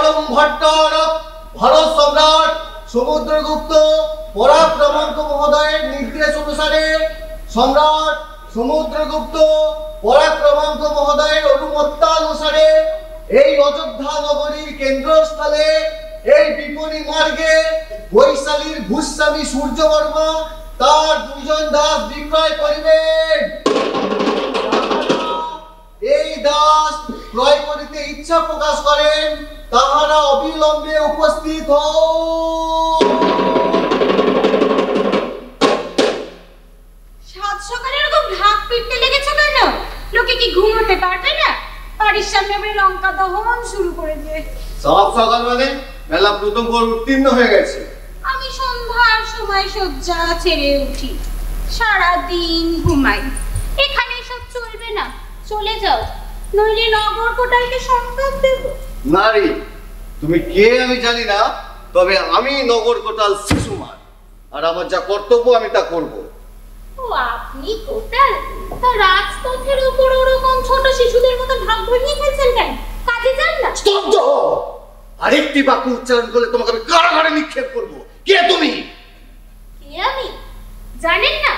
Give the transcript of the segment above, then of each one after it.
পরম ভট্টারক ভারত সম্রাট সমুদ্রগুপ্ত পরাক্রমাঙ্ক মহোদয়ের নির্দেশ অনুসারে সম্রাট সমুদ্রগুপ্ত পরাক্রমাঙ্ক মহোদয়ের অনুমত্তা অনুসারে এই অযোধ্যা নগরীর কেন্দ্রস্থলে এই বিপণী মার্গে বৈশালীর ভূস্বামী সূর্যবর্মা তার দুজন দাস বিক্রয় করিবেন। এই দাস ক্রয় করিতে ইচ্ছা প্রকাশ করেন, তাহারা অবিলম্বে উপস্থিত হন। সাত সকালে এরকম ঢাক পিটতে লেগেছে কেন? লোকে কি ঘুমোতে পারবে না? বাড়ির সামনে আমি লঙ্কা দহন শুরু করেছে। সাত সকাল মানে মেলা প্রথম পর্ব উত্তীর্ণ হয়ে গেছে। আমি সন্ধ্যার সময় শয্যা ছেড়ে উঠি, সারাদিন ঘুমাই। এখানে সব চলবে না, চলে যাও, নইলে নগর কোটালকে সংবাদ দেব। নারী, তুমি কে আমি জানি না, তবে আমি নগর কোটাল শিশুমার, আর আমার যা কর্তব্য আমি তা করব। ও আপনি কোটাল? তা রাজপথের উপর ওরকম ছোট শিশুদের মতো ঢাক ধরিয়ে খেলছেন কেন? কাজে যান না? স্তব্ধ! আরেকটি বাক্য উচ্চারণ করলে তোমাকে আমি কারাগারে নিক্ষেপ করব। কে তুমি? কে আমি জানেন না?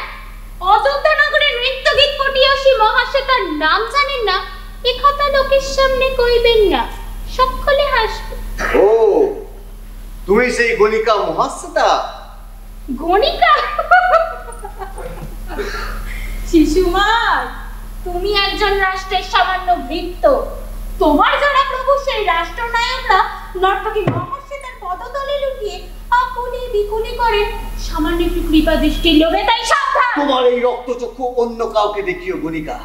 অযোধ্যা নগরের নৃত্যগীত পটিয়াসী মহাশ্বেতার নাম জানেন না? এ কথা লোকের সামনে কইবেন না, সকলে হাসবে। ও, তুমি সেই গণিকা মহাশ্বেতা? গণিকা? শিশুমার, তুমি একজন রাষ্ট্রের সামান্য ভৃত্য। তোমার যারা প্রভু সেই রাষ্ট্রনায়করা নর্তকী মহাশ্বেতার পদতলে লুকিয়ে আপনি বিকুলি করেন সামান্য একটু কৃপা দৃষ্টির লোভে। তাই সাবধান! তোমার এই রক্তচক্ষু অন্য কাউকে দেখিও গণিকা।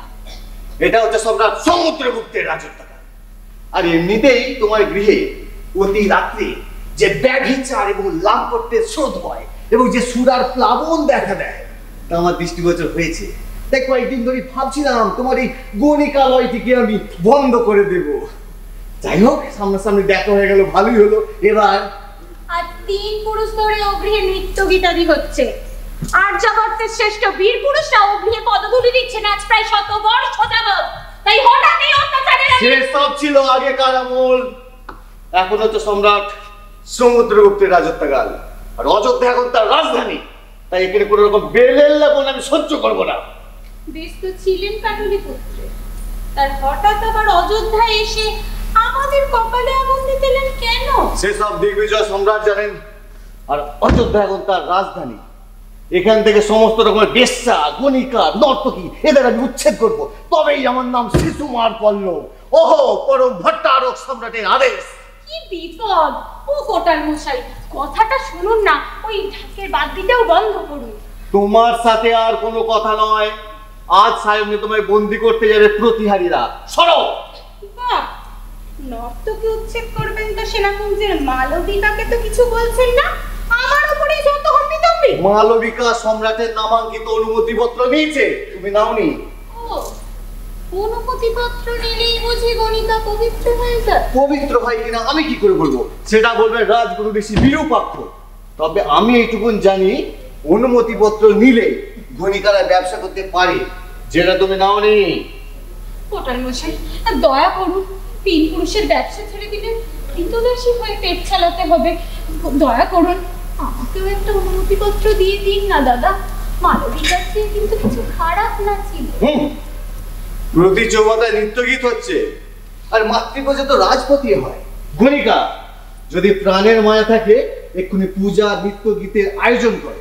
এটা হচ্ছে সম্রাট সমুদ্রগুপ্তের রাজত্বকাল। আর এমনিতেই তোমার গৃহে অতি রাত্রে যে ব্যভিচার এবং লাভ করতে স্রোত বয় এবং যে সুরার প্লাবন দেখা দেয় তা আমার দৃষ্টিগোচর হয়েছে। তাই কয়েকদিন ধরে ভাবছিলাম তোমার এই গণিকালয়টিকে আমি বন্ধ করে দেব। যাই হোক, সামনাসামনি দেখা হয়ে গেল, ভালোই হলো। এবার আর 3 পুরুষ ধরে অগৃহে নৃত্য গীতাদি হচ্ছে। আর্যাবর্তের শ্রেষ্ঠ বীর পুরুষরা অগৃহে পদধূলি দিচ্ছেন আজ প্রায় 100 বর্ষ যাবৎ। তাই হঠাৎ এই অত্যাচারের সেসব ছিল আগেকার আমল। এখন হচ্ছে সম্রাট সমুদ্রগুপ্তের রাজত্বকাল, আর অযোধ্যা এখন তার রাজধানী। তাই এখানে কোনো রকম বেলেল্লাপন আমি সহ্য করবো না। ব্যস্ত ছিলেন পাটলিপুত্রে, তার হঠাৎ আবার অযোধ্যায় এসে আমাদের কপালে আগুন দিতেলেন কেন? সেসব দিগ্বিজয় সম্রাট জানেন। আর অযোধ্যা এখন তার রাজধানী। এখান থেকে সমস্ত রকমের বেশ্যা, গণিকা, নর্তকী এদের আমি উচ্ছেদ করবো। তবেই আমার নাম শিশুমার পল্লব। ওহো, পরম ভট্টারক সম্রাটের আদেশ। কি বিপদ! ও কোটাল মশাই, কথাটা শুনুন না, ওই ঢাকের বাদ দিতেও বন্ধ করুন। তোমার সাথে আর কোনো কথা নয়। আজ সায়নে তোমায় বন্দি করতে যাবে প্রতিহারীরা। সরো! বাহ, নর্তকী উচ্ছেদ করবেন তো সেনাকুঞ্জের মালবিকাকে তো কিছু বলছেন না? আমার উপরে যত হম্বিতম্বি। মালবিকা সম্রাটের নামাঙ্কিত অনুমতিপত্র নিয়েছে, তুমি নাওনি। ও, অনুমতিপত্র নিলেই বুঝি গণিকা পবিত্র হয়ে যায়? পবিত্র হয় কিনা আমি কি করে বলবো? সেটা বলবে রাজগুরু ঋষি বিরূপাক্ষ। তবে আমি এইটুকুন জানি, অনুমতিপত্র নিলে গণিকারা ব্যবসা করতে পারে, যেটা তুমি নাওনি। কোটাল মশাই, দয়া করুন, 3 পুরুষের ব্যবসা ছেড়ে দিলেন, কৃতদাসী হয়ে পেট চালাতে হবে। দয়া করুন, আমাকেও একটা অনুমতিপত্র দিয়ে দিন না দাদা। মালবিকার চেয়ে কিন্তু কিছু খারাপ না ছিল। প্রতি চৌবাতায় নৃত্যগীত হচ্ছে, আর মাতৃপূজা তো রাজপথে হয়। গণিকা যদি প্রাণের মায়া থাকে এক্ষুনি পূজা নৃত্য গীতের আয়োজন করে।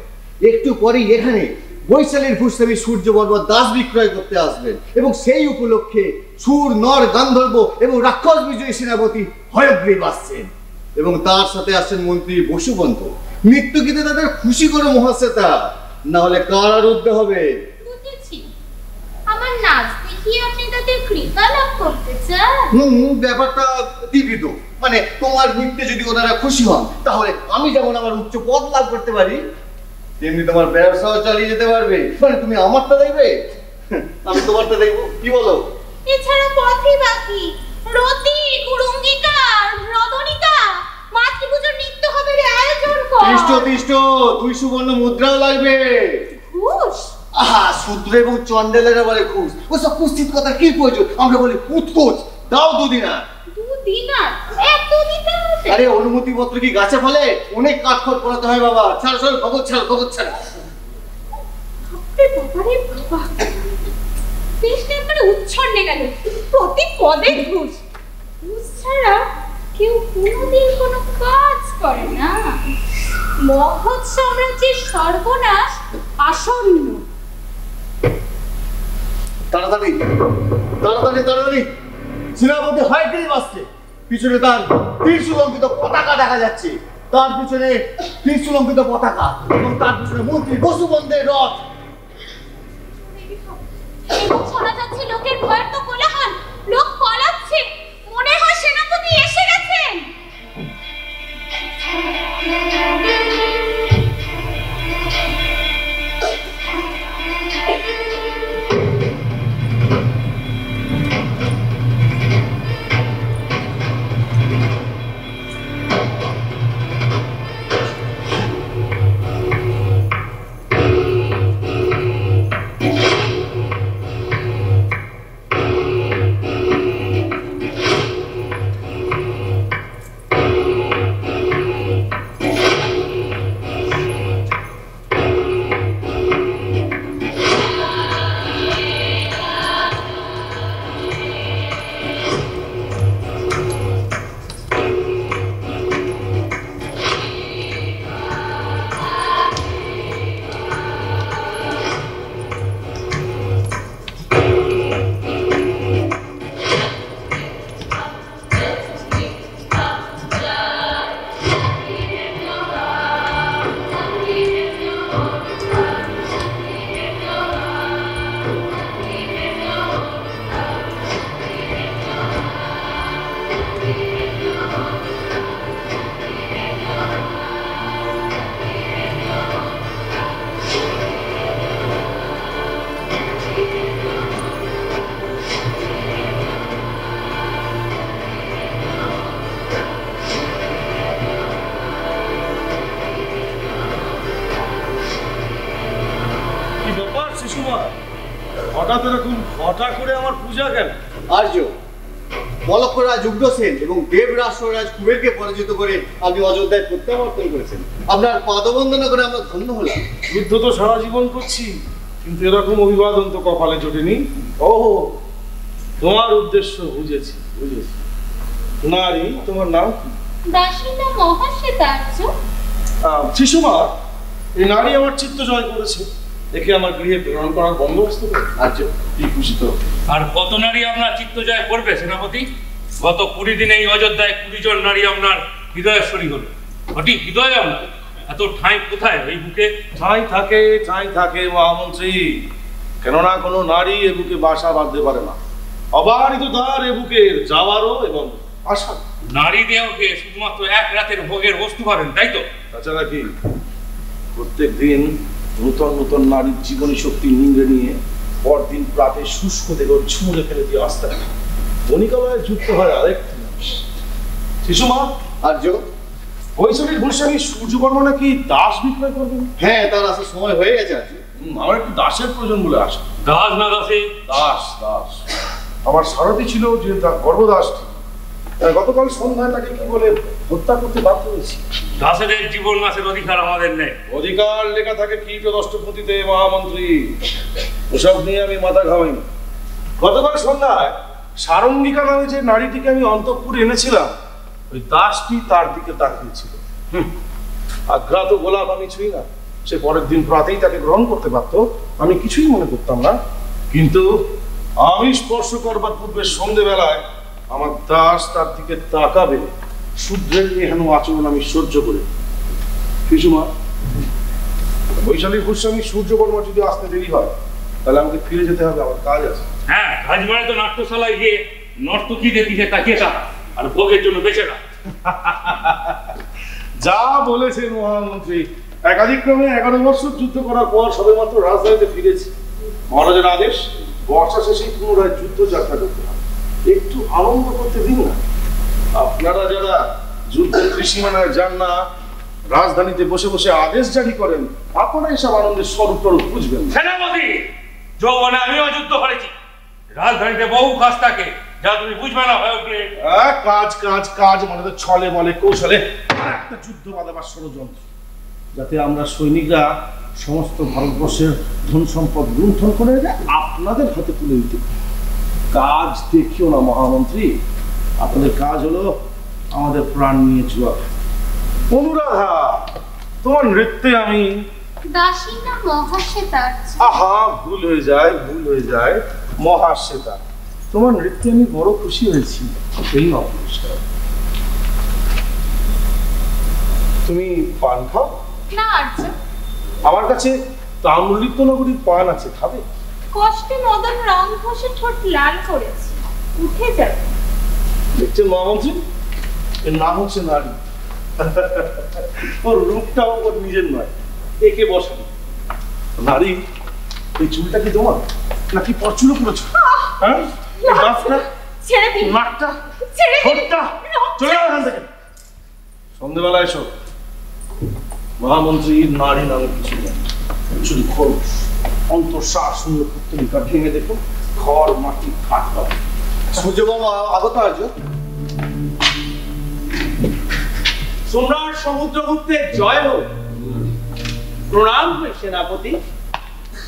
একটু পরেই এখানে বৈশালীর ভূস্বামী সূর্যবর্মা দাস বিক্রয় করতে আসবেন, এবং সেই উপলক্ষে সুর, নর, গান্ধর্ব এবং রাক্ষস বিজয়ী সেনাপতি হয়গ্রীব আসছেন, এবং তার সাথে আসছেন মন্ত্রী বসুবন্ত। নৃত্য গীতে তাদের খুশি করে মহাশ্বেতা, না হলে কারারুদ্ধ হবে। বুঝেছি, আমার নাচ দেখিয়ে আপনি তাদের কৃপা লাভ করতে চান? ব্যাপারটা দ্বিবিধ। মানে তোমার নৃত্যে যদি ওনারা খুশি হন, তাহলে আমি যেমন আমার উচ্চ পদ লাভ করতে পারি, তেমনি তোমার ব্যবসাও চালিয়ে যেতে পারবে। মানে তুমি আমারটা দেখবে, আমি তোমারটা দেখবো, কি বলো? এছাড়া পথই বাকি রতি, কুরুঙ্গিকা, রদনিকা, মাতৃপূজার নৃত্য হবে রে, আয়োজন কর। তিষ্ঠ, 2 সুবর্ণ মুদ্রাও লাগবে। ঘুষ? আহা, শূদ্র এবং চন্ডালের আবার ঘুষ, ওসব কুৎসিত কথা কি প্রয়োজন? আমরা বলি উৎকোচ, দাও 2 দিনার। 2 দিনার? এত দিতে হবে? আরে অনুমতি পত্র কি গাছে ফলে? অনেক কাঠখড় পোড়াতে হয় বাবা। ছাড় ছাড়, খবর ছাড়, খবর ছাড়। বাবারে বাবা, দেশটা একবারে উচ্ছন্নে গেল। প্রতি পদে ঘুষ। ঘুষ ছাড়া কেউ কোনোদিন কোনো কাজ করে না। মগধ সাম্রাজ্যের সর্বনাশ আসন্ন। তাড়াতাড়ি তাড়াতাড়ি তাড়াতাড়ি, সেনাপতি হাইগ্রিভ আসছে। পিছনে তার ত্রিশূলঙ্কিত পতাকা দেখা যাচ্ছে। তার পিছনে ত্রিশূলঙ্কিত পতাকা এবং তার পিছনে মন্ত্রী বসুবন্ধের রথ। এবং শোনা যাচ্ছে লোকের ভয়ের তো কোলাহল। লোক পালাচ্ছে। মনে হয় সেনাপতি এসে গেছেন। হঠাৎ এরকম হঠাৎ করে আমার পূজা কেন? আর্য, মলক্করাজ উগ্রসেন এবং দেবরাষ্ট্ররাজ কুবেরকে পরাজিত করে আপনি অযোধ্যায় প্রত্যাবর্তন করেছেন। আপনার পাদবন্দনা করে আমরা ধন্য হলাম। যুদ্ধ তো সারা জীবন করছি, কিন্তু এরকম অভিবাদন তো কপালে জোটেনি। ও, তোমার উদ্দেশ্য বুঝেছি বুঝেছি। নারী, তোমার নাম কি? দাসীর নাম মহাশ্বেতা আর্য। শিশুমা, এই নারী আমার চিত্ত জয় করেছে। একে আমার গৃহে প্রেরণ করার বন্দোবস্ত করে। আর্য, কি খুশি তো। আর কত নারী আপনার চিত্ত জয় করবে সেনাপতি? গত 20 দিনে এই অযোধ্যায় 20 জন নারী আপনার হৃদয়েশ্বরী হলো। সঠিক হৃদয় আপনার এত ঠাঁই কোথায় এই বুকে? ঠাঁই থাকে মহামন্ত্রী। কেননা কোনো নারী এ বুকে বাসা বাঁধতে পারে না। অবারিত দ্বার এ বুকের যাওয়ারও এবং আশা। নারী দেহকে শুধুমাত্র এক রাতের ভোগের বস্তু ভাবেন, তাই তো? তাছাড়া কি প্রত্যেক দিন নূতন নূতন নারীর জীবনী শক্তি নিংড়ে নিয়ে পরদিন প্রাতে শুষ্ক দেহ ঝুমুরে ফেলে দিয়ে আসতে থাকে। বণিকালয়ে যুক্ত হয় আরেকটি শিশুমা। আর্য, বৈশালীর ভূস্বামী সূর্যবর্মা নাকি দাস বিক্রয় করবেন? হ্যাঁ, তার আসার সময় হয়ে গেছে আর্য। আমার একটু দাসের প্রয়োজন বলে আসে। দাস না দাসে? দাস দাস। আমার সারথি ছিল যে তার গর্ভদাসটি। গতকাল সন্ধ্যায় তাকে কি বলে হত্যা করতে বাধ্য হয়েছি। দাসেদের জীবন নাশের অধিকার আমাদের নেই। অধিকার লেখা থাকে কীট দষ্টপতিতে মহামন্ত্রী। ওসব নিয়ে আমি মাথা ঘামাইনি। গতকাল সন্ধ্যায় সারঙ্গিকা নামে যে নারীটিকে আমি অন্তঃপুরে এনেছিলাম, ওই দাসটি তার দিকে তাকিয়েছিল। আঘ্রাত গোলাপ আমি ছুঁই না। সে পরের দিন প্রাতেই তাকে গ্রহণ করতে পারতো, আমি কিছুই মনে করতাম না। কিন্তু আমি স্পর্শ করবার পূর্বে সন্ধ্যেবেলায় আমার দাস তার দিকে তাকাবে, শূদ্রের এহেন আচরণ আমি সহ্য করি। শিশুমা, বৈশালীর গোস্বামী সূর্যবর্মা যদি আসতে দেরি হয়, তাহলে আমাকে ফিরে যেতে হবে, আমার কাজ আছে। হ্যাঁ, কাজ মানে তো নাট্যশালায় গিয়ে নর্তকীদের দিকে তাকিয়ে থাকা আর ভোগের জন্য বেঁচে না। যা বলেছেন মহামন্ত্রী। একাধিক্রমে 11 বছর যুদ্ধ করার পর সবেমাত্র রাজধানীতে ফিরেছি। মহারাজের আদেশ, বর্ষা শেষেই পুনরায় যুদ্ধ যাত্রা করতে হবে। একটু আনন্দ করতে দিন না। আপনারা যারা যুদ্ধের ত্রিসীমানায় যান না, রাজধানীতে বসে বসে আদেশ জারি করেন, আপনারা এসব আনন্দের স্বরূপ বুঝবেন। সেনাপতি, যৌবনে আমিও যুদ্ধ করেছি। রাজধানীতে বহু কাজ থাকে, যা তুমি বুঝবে না হয়ে উঠলে। কাজ কাজ কাজ মানে তো ছলে বলে কৌশলে একটা যুদ্ধ বাঁধাবার ষড়যন্ত্র, যাতে আমরা সৈনিকরা সমস্ত ভারতবর্ষের ধন সম্পদ লুণ্ঠন করে আপনাদের হাতে তুলে দিতে। কাজ দেখিও না মহামন্ত্রী, আপনাদের কাজ হলো আমাদের প্রাণ নিয়ে জুয়া। অনুরাধা, তোমার নৃত্যে আমি দাসী না মহাশ্বেতার? আহা, ভুল হয়ে যায় মহাশ্বেতা। তোমার নৃত্যে আমি বড় খুশি হয়েছি, এই অপুরস্কার। তুমি পান খাও? না আর্য, আমার কাছে তাম্রলিপ্ত নগরীর পান আছে, খাবে? কষ্টে মদন রং ঘষে ঠোঁট লাল করেছে, উঠে যাবে। দেখছেন মহামন্ত্রী, এর নাম হচ্ছে নারী। ওর রূপটাও ওর নিজের নয়, একে বসে। নারী, এই চুলটা কি তোমার নাকি পরচুলো করেছো? হ্যাঁ, এই দাঁতটা, ছেড়ে দিন, নাকটা, ছেড়ে দিন। ঠোঁটটা, চলে যাও এখান থেকে। সন্ধ্যেবেলা এসো। মহামন্ত্রী নারী নামে কিছু নেই, চুরি খোলস, অন্তঃশ্বাস শূন্য পুত্তলিকা ভেঙে দেখো, ঘর মাটি কাটল। সূর্যবাবু আগত আর্য। সম্রাট সমুদ্রগুপ্তের জয় হোক। প্রণাম হয় সেনাপতি,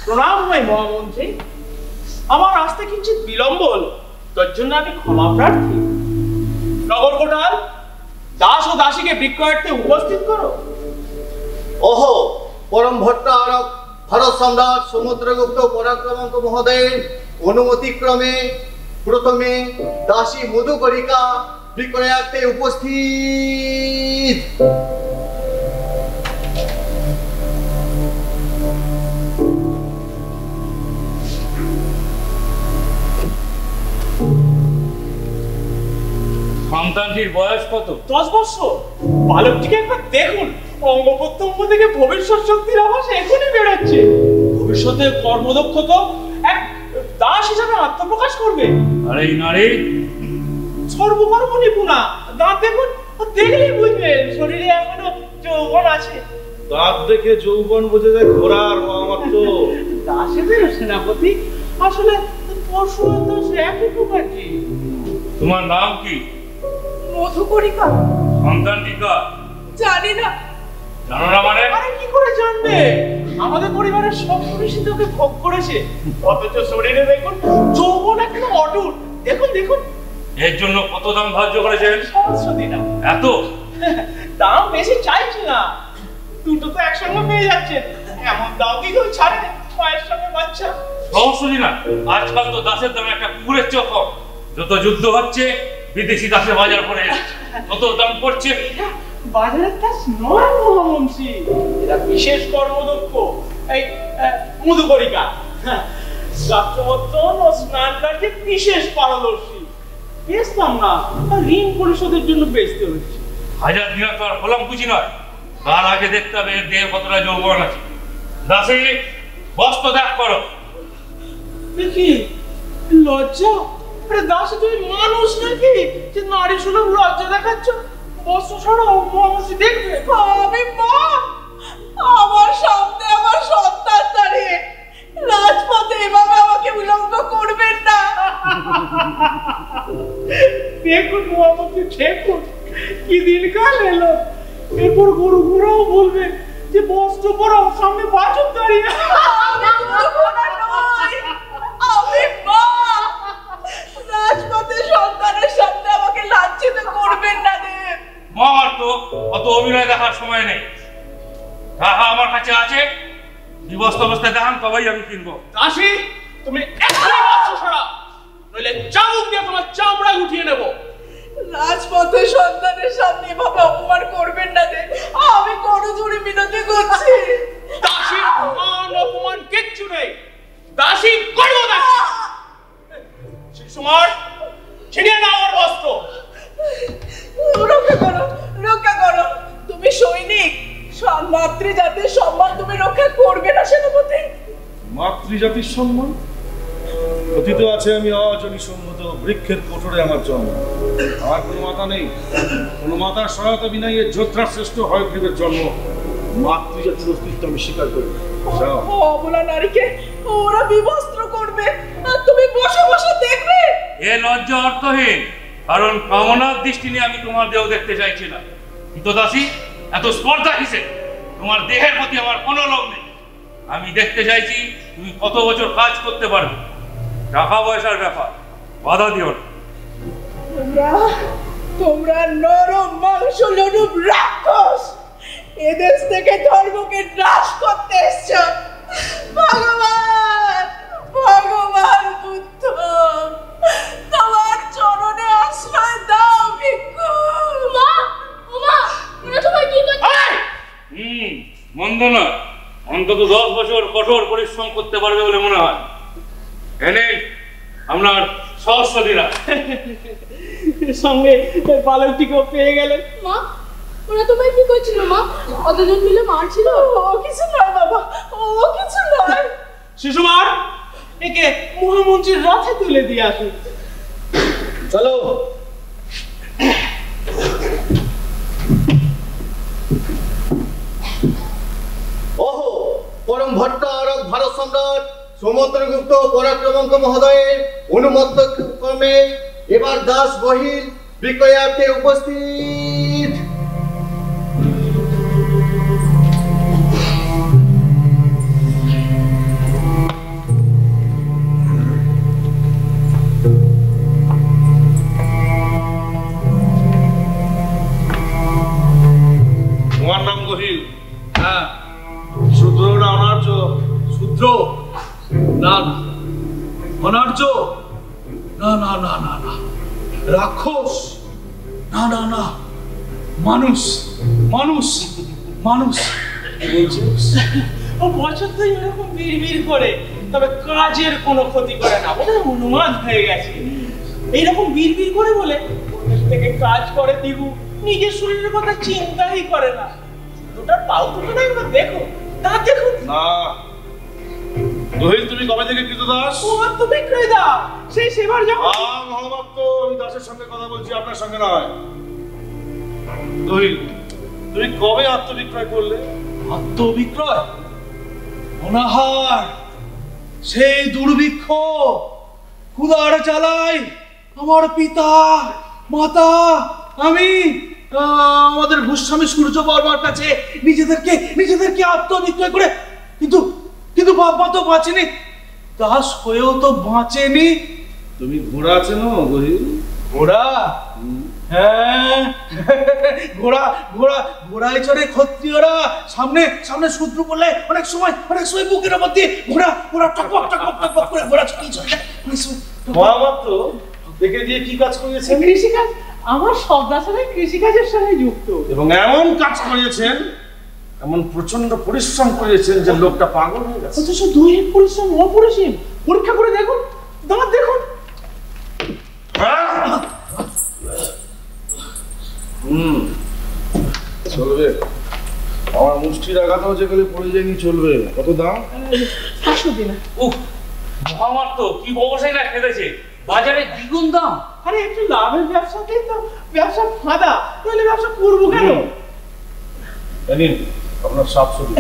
প্রণাম হয় মহামন্ত্রী। আমার আসতে কিঞ্চিত বিলম্ব হলো, তার জন্য আমি ক্ষমা প্রার্থী। নগর কোটাল, দাস ও দাসীকে বিক্রয়ার্থে উপস্থিত করো। ওহো, পরম ভট্টারক ভারত সম্রাট সমুদ্রগুপ্ত পরাক্রমঙ্ক মহোদয়ের অনুমতিক্রমে প্রথমে দাসী মধুকরিকা বিক্রয়ার্থে উপস্থিত। সন্তানটির বয়স কত? 10 বছর। বালকটিকে একবার দেখুন, অঙ্গ প্রত্যঙ্গ থেকে ভবিষ্যৎ শক্তির আভাস এখনই বেরোচ্ছে। ভবিষ্যতে কর্মদক্ষতা এক দাস হিসাবে আত্মপ্রকাশ করবে। আর এই নারী সর্বকর্ম নিপুণা। দাঁত দেখুন, দেখলেই বুঝবেন শরীরে এখনো যৌবন আছে। দাঁত দেখে যৌবন বোঝা যায় ঘোড়ার মামাত্র। দাসেদের সেনাপতি আসলে পশু দোষ একই প্রকারই। তোমার নাম কি? মধুকরিকা। সন্তানটি কার? জানি না। জানো না মানে? আরে কি করে জানবে? আমাদের পরিবারের সব পুরুষই তোকে ভোগ করেছে, অথচ শরীরে দেখুন যৌবন এখনো অটুট। দেখুন দেখুন। এর জন্য কত দাম ধার্য করেছেন? 700 দিনার। এত দাম বেশি চাইছি না, দুটো তো একসঙ্গে পেয়ে যাচ্ছেন। এমন দাম কি কেউ ছাড়ে? মায়ের সঙ্গে বাচ্চা। সহসরি না, আজকাল তো দাসের দাম একটা কুকুরের চেয়ে কম। যত যুদ্ধ হচ্ছে বিদেশি দাসের বাজার পড়ে কত দাম পড়ছে। বাজারের দাস নয় মহামন্ত্রী, এরা বিশেষ কর্মদক্ষ। এই মধুকরিকা যাত্রাবর্তন ও স্নান কার্যে বিশেষ পারদর্শী। বেচতাম না, ঋণ পরিশোধের জন্য বেচতে হচ্ছে। 1000 দিনার তো আর হলাম বুঝি নয়। তার আগে দেখতে হবে এর দেহে কতটা যৌবন আছে। দাসী, বস্ত্র ত্যাগ করো। দেখি লজ্জা। আরে দাস, তুমি মানুষ নাকি যে নারী সুলভ লজ্জা দেখাচ্ছ? বস্ত্র ছাড়াও মহামন্ত্রী দেখবে। আমি মা, আমার সামনে আমার সন্তান দাঁড়িয়ে, রাজপথে এভাবে আমাকে বিলম্ব করবেন না। দেখুন মহামন্ত্রী, দেখুন কি দিনকাল এলো। এরপর গুরু গুরুও বলবে যে বস্ত্র পরাও, সামনে বাচক দাঁড়িয়ে। আমি দুর্ঘটনা নই, আমি মা। রাজপথে সন্তানের সামনে আমাকে লাঞ্ছিত করবেন না দেব। মার তো অত অভিনয় দেখার সময় নেই। টাকা আমার কাছে আছে, বিবস্ত অবস্থায় দেখান তবেই আমি কিনবো। দাসী, তুমি এখনই বস্ত্র সরাও, নইলে চাবুক দিয়ে তোমার চামড়া উঠিয়ে নেব। রাজপথে সন্তানের সামনে এভাবে অপমান করবেন না দেব, আমি করজোড়ে মিনতি করছি। দাসী মান অপমান কিচ্ছু নেই। দাসী করবো না। শিশুমার, ছিনিয়ে নাও ওর বস্ত্র। রক্ষা করো, রক্ষা করো। তুমি সৈনিক, মাতৃজাতির সম্মান তুমি রক্ষা করবে না সেনাপতি? মাতৃজাতির সম্মান? কথিত আছে আমি অজনী সম্মত, বৃক্ষের কোটরে আমার জন্ম। আমার কোনো মাতা নেই, কোনো মাতার সহায়তা বিনা এ যোদ্ধার শ্রেষ্ঠ হয়গ্রীবের জন্ম। মাতৃজাতির অস্তিত্ব আমি স্বীকার করি। অবলা নারীকে ওরা বিবস্ত্র করবে আর তুমি বসে বসে দেখবে। এ লজ্জা অর্থহীন, কারণ কামনার দৃষ্টি নিয়ে আমি তোমার দেহ দেখতে চাইছি না। দাসী, এত স্পর্ধা কিসে? তোমার দেহের প্রতি আমার কোনো লোভ নেই। আমি দেখতে চাইছি তুমি কত বছর কাজ করতে পারবে। টাকা পয়সার ব্যাপার, বাধা দিও না। তোমরা নরম মাংস লোলুপ রাক্ষস, এদেশ থেকে ধর্মকে নাশ করতে এসছো। ভগবান, ভগবান বুদ্ধ, তোমার চরণে আশ্রয় দাও ভিক্ষু। মা, ওমা, ওরা সবাই কি করছে? মন্দ না, অন্তত 10 বছর কঠোর পরিশ্রম করতে পারবে বলে মনে হয়। এনে আপনার সহস্রীরা সঙ্গে পালকটিকেও পেয়ে গেলেন। মা, ওরা তোমায় কি করছিল মা? কতজন মিলে মারছিল? ও কিছু নয় বাবা, ও কিছু নয়। শিশুমার, একে মহামন্ত্রীর রথে তুলে দিয়ে আসুন। চলো। ওহো, পরম ভট্টারক ভারত সম্রাট সমুদ্রগুপ্ত পরাক্রমঙ্ক মহোদয়ের অনুমত ক্রমে এবার দাস বহির বিক্রয়ার্থে উপস্থিত। তোমার নাম গহিল? হ্যাঁ। শূদ্র না অনার্য? শূদ্র না না, অনার্য না না না না না, রাক্ষস না না না, মানুষ মানুষ মানুষ। ও বছর তো এরকম বিড়বিড় করে, তবে কাজের কোনো ক্ষতি করে না বলে অনুমান হয়ে গেছে। এইরকম বিড়বিড় করে বলে ওদের থেকে কাজ করে দিগু, নিজের শরীরের কথা চিন্তাই করে না। দুটার পাও দুটো না, একবার দেখো, তা দেখো না। গহিল, তুমি কবে থেকে কৃতদাস? ও আত্মবিক্রয় দা, সেই সেবার যখন মহাভক্ত, আমি দাসের সঙ্গে কথা বলছি, আপনার সঙ্গে নয়। গহিল, তুমি কবে আত্মবিক্রয় করলে? আত্মবিক্রয়, অনাহার, সেই দুর্ভিক্ষ, ক্ষুধার জ্বালায় আমার পিতা মাতা আমি আমাদের ভূস্বামী সূর্য বর্মার কাছে নিজেদেরকে আত্মবিক্রয় করে, কিন্তু কিন্তু বাবা তো বাঁচেনি, দাস হয়েও তো বাঁচেনি। তুমি ঘোড়া চেনো গহিল? ঘোড়া? হ্যাঁ, ঘোড়ায় চড়ে ক্ষত্রিয়রা সামনে সামনে শত্রু বললে অনেক সময় বুকের ওপর দিয়ে ঘোড়া টকবক করে ঘোড়া চলে যায়। মহাভক্ত, দেখে দিয়ে কি কাজ করিয়েছেন? কৃষিকাজ, আমার সব দাসরাই কৃষিকাজের সঙ্গে যুক্ত। এবং এমন কাজ করিয়েছেন, এমন প্রচন্ড পরিশ্রম করিয়েছেন যে লোকটা পাগল হয়ে গেছে। অথচ দৈহিক পরিশ্রম অপরিসীম। পরীক্ষা করে দেখুন, দাঁত দেখুন। চলবে, আমার মুষ্টির আঘাতও যেগুলি পড়ে যায়নি, চলবে। কত দাম? 500 দিনা। উহ, মহামাত্র কি অবস্থায় না খেলেছে, বাজারে দ্বিগুণ দাম। আরে একটু লাভের ব্যবসাতেই তো ব্যবসা ফাঁদা, তাহলে ব্যবসা করবো কেন? নিন আপনার 700 দিন।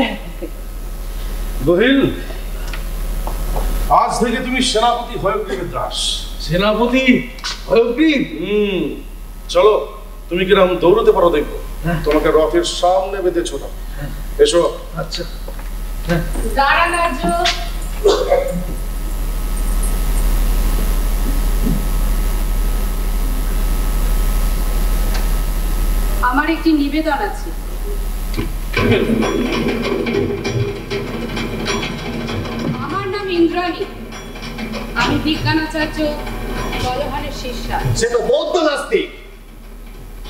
গহিল, আজ থেকে তুমি সেনাপতি হয়গ্রীবের দাস। সেনাপতি হয়গ্রীব? চলো, তুমি কিরকম দৌড়তে পারো দেখবো। তোমাকে রথের সামনে বেঁধে ছোটাও। এসো। আচ্ছা। দাঁড়ান আর্য। আমার একটি নিবেদন আছে। আমার নাম ইন্দ্রাণী, আমি বিজ্ঞানাচার্য বলহানের শিষ্যা। সে তো বৌদ্ধ নাস্তিক।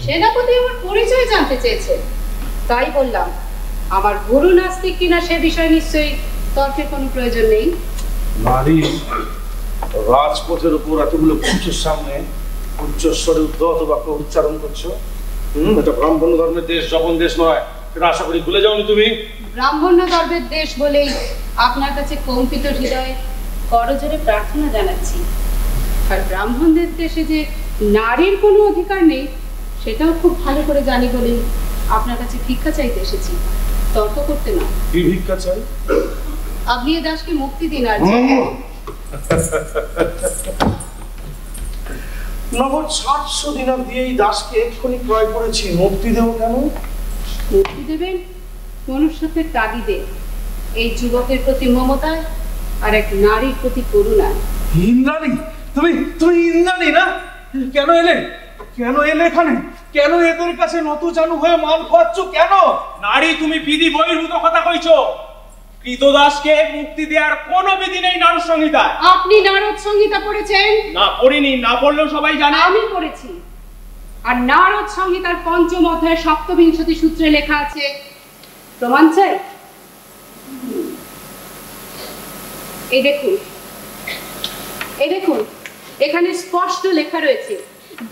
সেনাপতি আমার পরিচয় জানতে চেয়েছে, তাই বললাম আমার গুরু নাস্তিক কিনা সে বিষয়ে নিশ্চয়ই তর্কের কোনো প্রয়োজন নেই। নারী রাজপথের উপর এতগুলো পুরুষের সামনে উচ্চস্বরে উদ্ধত বাক্য উচ্চারণ করছো। এটা ব্রাহ্মণ ধর্মের দেশ, জবন দেশ নয়। এটা আশা করি ভুলে যাওনি তুমি। ব্রাহ্মণ্য ধর্মের দেশ বলেই আপনার কাছে কম্পিত হৃদয়ে করজোরে প্রার্থনা জানাচ্ছি। আর ব্রাহ্মণদের দেশে যে নারীর কোনো অধিকার নেই সেটাও খুব ভালো করে জানি বলেই আপনার কাছে ভিক্ষা চাইতে এসেছি, তর্ক করতে না। কি ভিক্ষা চাই? আপনি এ দাসকে মুক্তি দিন। আর নগদ 700 দিনার দিয়ে এই দাসকে এক্ষুনি ক্রয় করেছি, মুক্তি দেবো কেন? মুক্তি দেবেন মনুষ্যত্বের তাগিদে, এই যুবকের প্রতি মমতায় আর এক নারীর প্রতি করুণায়। ইন্দ্রাণী, তুমি তুমি ইন্দ্রাণী না? কেন এলে? কেন এলে এখানে? কেন এদের কাছে নতজানু হয়ে মাল খাওয়াচ্ছ কেন? নারী, তুমি বিধি বহির্ভূত কথা কইছো। কৃতদাসকে মুক্তি দেওয়ার কোনো বিধি নেই নারদ সংহিতায়। আপনি নারদ সংহিতা পড়েছেন? না পড়িনি, না পড়লেও সবাই জানে। আমি পড়েছি। আর নারদ সংহিতার ৫ম অধ্যায়ে ৭বিংশতি সূত্রে লেখা আছে, প্রমাণ চাই? এই দেখুন, এই দেখুন, এখানে স্পষ্ট লেখা রয়েছে,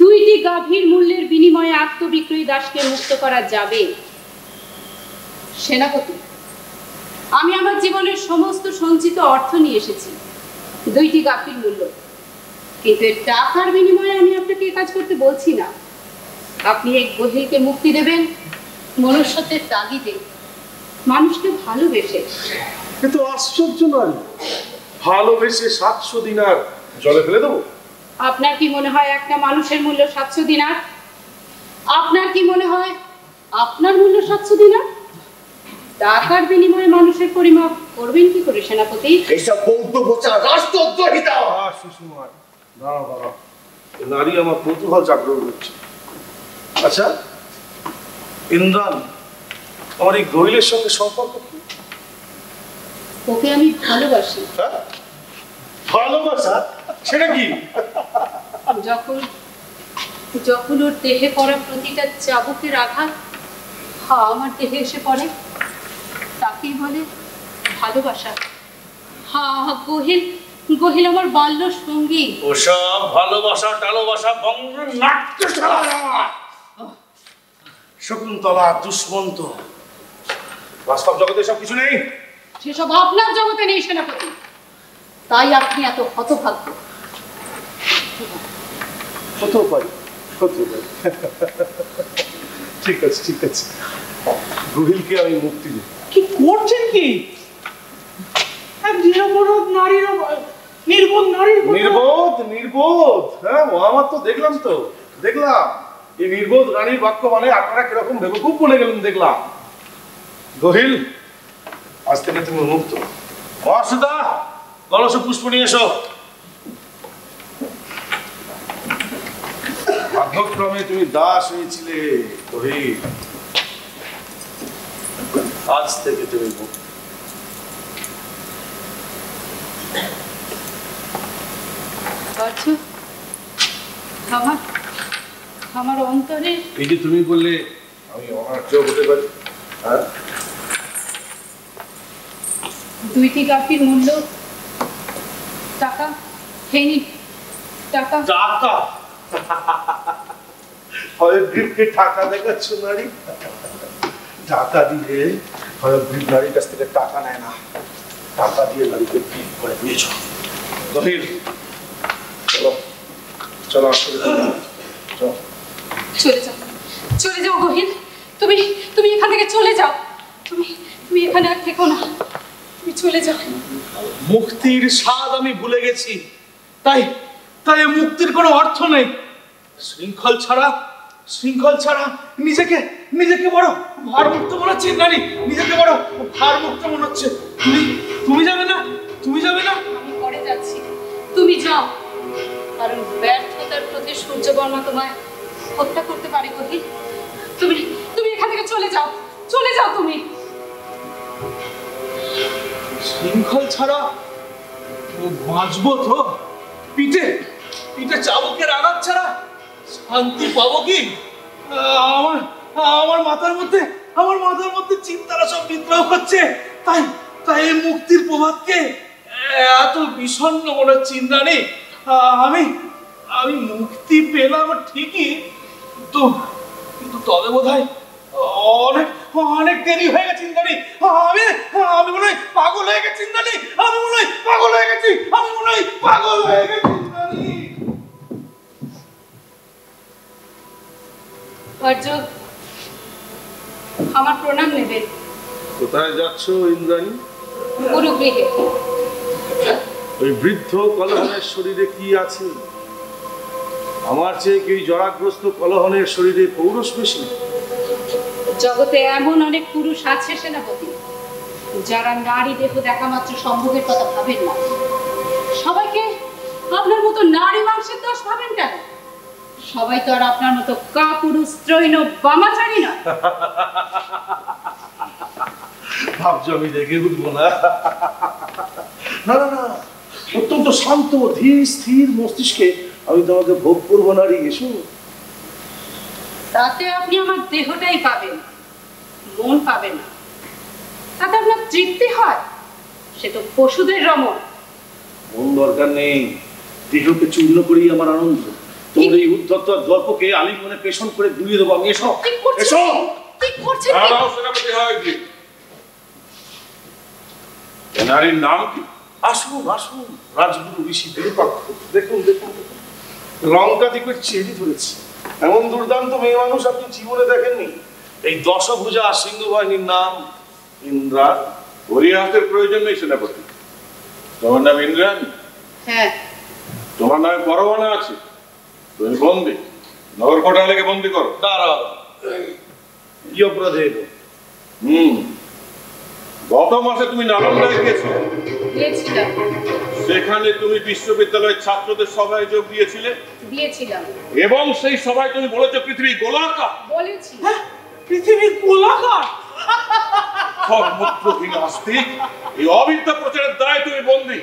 2টি গাভীর মূল্যের বিনিময়ে আত্মবিক্রয়ী দাসকে মুক্ত করা যাবে। সেনাপতি, আমি আমার জীবনের সমস্ত সঞ্চিত অর্থ নিয়ে এসেছি, 2টি গাভীর মূল্য, কিন্তু এর টাকার বিনিময়ে আমি আপনাকে কাজ করতে বলছি না। আপনি এক গহিলকে মুক্তি দেবেন মনুষ্যত্বের তাগিদে, মানুষকে ভালোবেসে। কিন্তু আশ্চর্য নয়, ভালোবেসে 700 দিনার জলে ফেলে দেবো? আপনার কি মনে হয় একটা মানুষের মূল্য 700 দিনার? আপনার কি মনে হয় আপনার মূল্য 700 দিনার? টাকার বিনিময়ে মানুষের পরিমাপ করবেন কি করে সেনাপতি? এইসব বৌদ্ধ বোচা রাষ্ট্রদ্রোহিতা। সুষমার দাঁড়াও দাঁড়াও, নারী আমার কৌতূহল জাগ্রত করছে। আচ্ছা ইন্দ্রাণ, আমার এই গহিলের সঙ্গে সম্পর্ক কি? ওকে আমি ভালোবাসি। হ্যাঁ? ভালোবাসা? সেটা কি? যখন ওর দেহে পড়া প্রতিটা চাবুকের আঘাত আমার দেহে এসে পড়ে, তাকেই বলে ভালোবাসা। গহিল আমার বাল্য সঙ্গী। ওসব ভালোবাসা টালোবাসা বঙ্গ নাট্যশালা, শকুন্তলা দুষ্মন্ত, বাস্তব জগতে সব কিছু নেই। সেসব আপনার জগতে নেই সেনাপতি, তাই আপনি এত হতভাগ্য। হতে পারি, হতে পারি। ঠিক আছে, ঠিক আছে, গহিলকে আমি মুক্তি দিই। কি করছেন কি? এক নিরপরাধ নারীর, নির্বোধ নারীর নির্বোধ? নির্বোধ? হ্যাঁ, আমার তো দেখলাম, এই নির্বোধ রানীর বাক্য মানে আপনারা কিরকম বেবকুফ বলে গেলেন দেখলাম। গহিল, আজ থেকে তুমি মুক্ত। অসুদা, কলস পুষ্প নিয়ে এসো। ভাগ্যক্রমে তুমি দাস হয়েছিলে গহিল, আজ থেকে তুমি মুক্ত। আমার অন্তরে এই যে তুমি বললে আমি অনার্য হতে পারি, হ্যাঁ? 2টি গাভীর মূল্য টাকা। টাকা টাকা? হয়গ্রীবকে টাকা দেখাচ্ছ নারী? টাকা দিয়ে হয়গ্রীব নারীর কাছ থেকে টাকা নেয় না, টাকা দিয়ে নারীকে গ্রীব করে নিয়েছ। গহিল, চলো চলো, আসলে চলো। চলে যাও গহিল, তুমি এখান থেকে চলে যাও। তুমি এখানে আর থেকো না, তুমি চলে যাও। মুক্তির স্বাদ আমি ভুলে গেছি, তাই এই মুক্তির কোনো অর্থ নেই। শৃঙ্খল ছাড়া নিজেকে বড় ভারমুক্ত মনে হচ্ছে ইন্দ্রাণী, নিজেকে বড় ভারমুক্ত মনে হচ্ছে। তুমি যাবে না? আমি পরে যাচ্ছি, তুমি যাও, কারণ ব্যর্থতার প্রতি সূর্যবর্মা তোমায় হত্যা করতে পারে গহিল। তুমি এখান থেকে চলে যাও তুমি। শৃঙ্খল ছাড়া বাঁচবো তো? পিঠে চাবুকের আঘাত ছাড়া শান্তি পাবো কি? আমার মাথার মধ্যে চিন্তারা সব বিদ্রোহ করছে, তাই এই মুক্তির প্রভাতকে এত বিষণ্ণ মনে হচ্ছে ইন্দ্রাণী। আমি মুক্তি পেলাম ঠিকই, কিন্তু তবে বোধহয় অনেক দেরি হয়ে গেছে ইন্দ্রাণী। আমি মনে হয় পাগল হয়ে গেছি ইন্দ্রাণী, আমি মনে হয় পাগল হয়ে গেছি ইন্দ্রাণী। আমার প্রণাম নেবেন। কোথায় যাচ্ছ ইন্দ্রাণী? গুরুগৃহে। ওই বৃদ্ধ কলহের শরীরে কি আছে? আমার চেয়ে কি জরাগ্রস্ত কলহনের শরীরে পৌরুষ বেশি? জগতে এমন অনেক পুরুষ আছে সেনাপতি, যারা নারী দেহ দেখা মাত্র সম্ভোগের কথা ভাবেন না। সবাইকে আপনার মতো নারী মাংসের দোষ ভাবেন কেন? সবাই তো আর আপনার মতো কাপুরুষ ত্রৈণ বামাচারী না। ভাবছো আমি রেগে উঠবো না? না না না, অত্যন্ত শান্ত ধীর স্থির মস্তিষ্কে আমি তোমাকে ভোগ করবো নারী। এসো। তাতে আপনি আমার দেহটাই পাবেন, মন পাবেন না। তাতে আপনার তৃপ্তি হয়, সে তো পশুদের রমণ। মন দরকার নেই, দেহকে চূর্ণ করেই আমার আনন্দ। তোমার এই উদ্ধত দর্পকে আলিঙ্গনে পেশন করে গুলিয়ে দেবো আমি। এসো এসো। কি করছেন? সেনাপতি হয় কি? নারীর নাম কি? আসুন আসুন, রাজগুরু ঋষি বিরূপাক্ষ। দেখুন দেখুন, লঙ্কা দ্বীপের চেরি ধরেছি। এমন দুর্দান্ত মেয়ে মানুষ আপনি জীবনে দেখেননি। এই দশভুজা সিন্ধু বাহিনীর নাম ইন্দ্রা। পরিহাসের প্রয়োজন নেই সেনাপতি। তোমার নাম ইন্দ্রাণী? হ্যাঁ। তোমার নামে পরোয়ানা আছে, তুমি বন্দি। নগর কোটালেকে বন্দি করো। দাঁড়াও, কি অপরাধে? গত মাসে তুমি নালন্দায় গিয়েছিলে, দিয়েছিলাম। সেখানে তুমি বিশ্ববিদ্যালয়ের ছাত্রদের সভায় যোগ দিয়েছিলাম এবং সেই সভায় তুমি বলেছো পৃথিবী গোলাকার। বলেছি। পৃথিবী গোলাকার? সর্বত্রহীন আস্তিক, এই অবিদ্যা প্রচারের দায় তুমি বন্দী।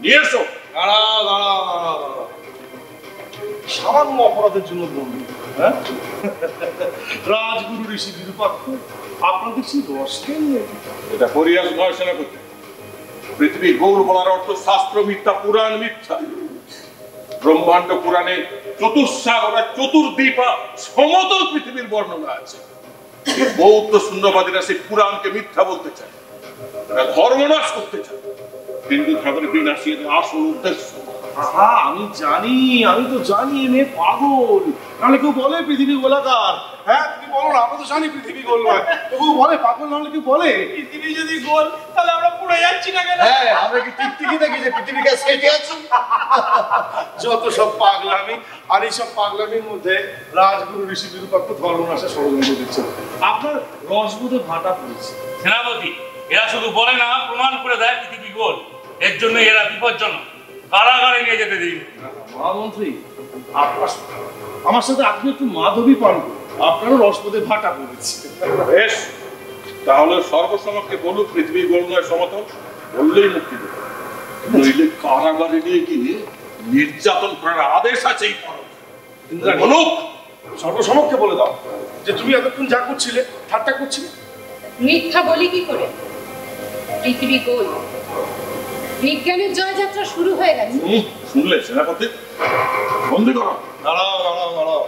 নিয়ে এসো। দাঁড়াও দাঁড়াও দাঁড়াও দাঁড়াও, সামান্য অপরাধের জন্য বন্দী? হ্যাঁ, রাজগুরু ঋষি বিরূপাক্ষ, আপনাদের সেই রসকেন নেই। এটা পরিহাস নয় সেনাপতি। পৃথিবী গৌর বলার অর্থ শাস্ত্র মিথ্যা, পুরাণ মিথ্যা। ব্রহ্মাণ্ড পুরাণে চতুর্সাগর, চতুর্দ্বীপা, সমতল পৃথিবীর বর্ণনা আছে। বৌদ্ধ শূন্যবাদীরা সেই পুরাণকে মিথ্যা বলতে চায়, তারা ধর্মনাশ করতে চায়। হিন্দু ধর্মের বিনাশী এদের আসল উদ্দেশ্য। আমি জানি, আমি তো জানি এ মেয়ে পাগল। নাহলে কেউ বলে পৃথিবী গোলাকার। হ্যাঁ, তুমি বলো না, আমরা তো জানি পৃথিবী গোল নয়। কেউ বলে পাগল, নাহলে কেউ বলে পৃথিবী যদি গোল, তাহলে আমরা পুড়ে যাচ্ছি না কেন? হ্যাঁ, আমরা কি টিকটিকি দেখি যে পৃথিবীকে সেটে আছি? যত সব পাগলামি। আর এই সব পাগলামির মধ্যে রাজগুরু ঋষি বিরূপাক্ষ ধর্মনাশের ষড়যন্ত্র দিচ্ছে। আপনার রসবোধে ভাটা পড়েছে। সেনাপতি, এরা শুধু বলে না, প্রমাণ করে দেয় পৃথিবী গোল। এর জন্য এরা বিপজ্জনক। কারাগারে নিয়ে যেতে দিন। মহামন্ত্রী, আমার সাথে আপনি একটু মাধবী পান করুন, আপনারও রসবোধে ভাটা পড়েছে। বেশ, তাহলে সর্বসমক্ষে বলুক পৃথিবী গোল নয় সমতল। বললেই মুক্তি দেবে, নইলে কারাগারে নিয়ে গিয়ে নির্যাতন করার আদেশ আছে। বলুক, সর্বসমক্ষে বলে দাও যে তুমি এতক্ষণ যা করছিলে ঠাট্টা করছিলে। মিথ্যা বলি কি করে? পৃথিবী গোল। বিজ্ঞানের জয়যাত্রা শুরু হয়ে গেছে। শুনলে সেনাপতি? বন্দি করো। দাঁড়াও দাঁড়াও দাঁড়াও,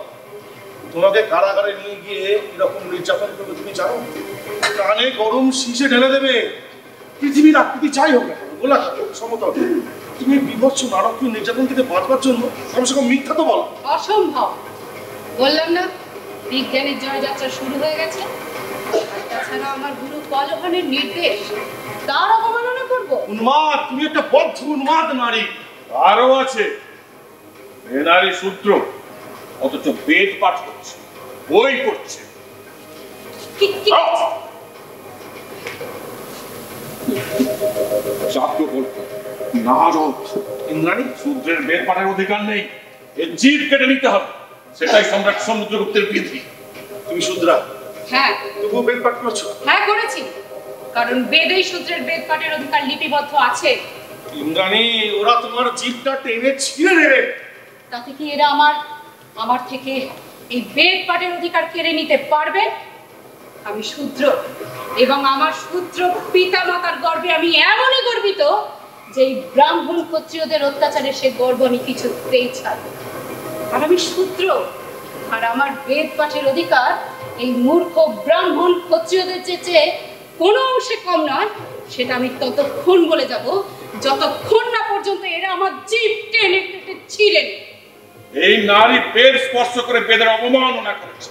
তোমাকে কারাগারে নিয়ে গিয়ে এরকম নির্যাতন করবে তুমি জানো? কানে গরম শীষে ঢেলে দেবে। পৃথিবীর আকৃতি যাই হোক না, গোলাকার সমতল, তুমি বিভৎস নারকীয় নির্যাতন থেকে বাঁচবার জন্য কমসে কম মিথ্যা তো বলো। অসম্ভব। বললাম না, বিজ্ঞানের জয়যাত্রা শুরু হয়ে গেছে। তাছাড়া আমার গুরু কলহনের নির্দেশ, তার অবমাননা করব? উন্মাদ, তুমি একটা বদ্ধ উন্মাদ নারী। আরো আছে, এ নারী শূদ্র, অথচ বেদ পাঠ করছে, বই পড়ছে। ইন্দ্রাণী, শূদ্রের বেদ পাঠের অধিকার নেই, এর জীব কেটে নিতে হবে। সেটাই সম্রাট সমুদ্রগুপ্তের বিধি। তুমি শূদ্রা, হ্যাঁ। তবুও বেদ পাঠ করছো? হ্যাঁ, করেছি। কারণ বেদেই শূদ্রের বেদ পাঠের অধিকার লিপিবদ্ধ আছে। ইন্দ্রাণী, ওরা তোমার জীবটা টেনে ছিঁড়ে নেবে। তাতে কি এরা আমার থেকে এই বেদ পাঠের অধিকার কেড়ে নিতে পারবে? আমি শূদ্র, এবং আমার শূদ্র পিতা মাতার গর্বে আমি এমনই গর্বিত যে এই ব্রাহ্মণ ক্ষত্রিয়দের অত্যাচারে সে গর্ব আমি কিছুতেই ছাড়ব। আর আমি শূদ্র, আর আমার বেদ পাঠের অধিকার এই মূর্খ ব্রাহ্মণ ক্ষত্রিয়দের চেয়ে কোনো অংশে কম নয়। সেটা আমি ততক্ষণ বলে যাব যতক্ষণ না পর্যন্ত এরা আমার জীব টেনে কেটে ছিঁড়ে নেবে। এই নারী বেদ স্পর্শ করে বেদের অবমাননা করেছে,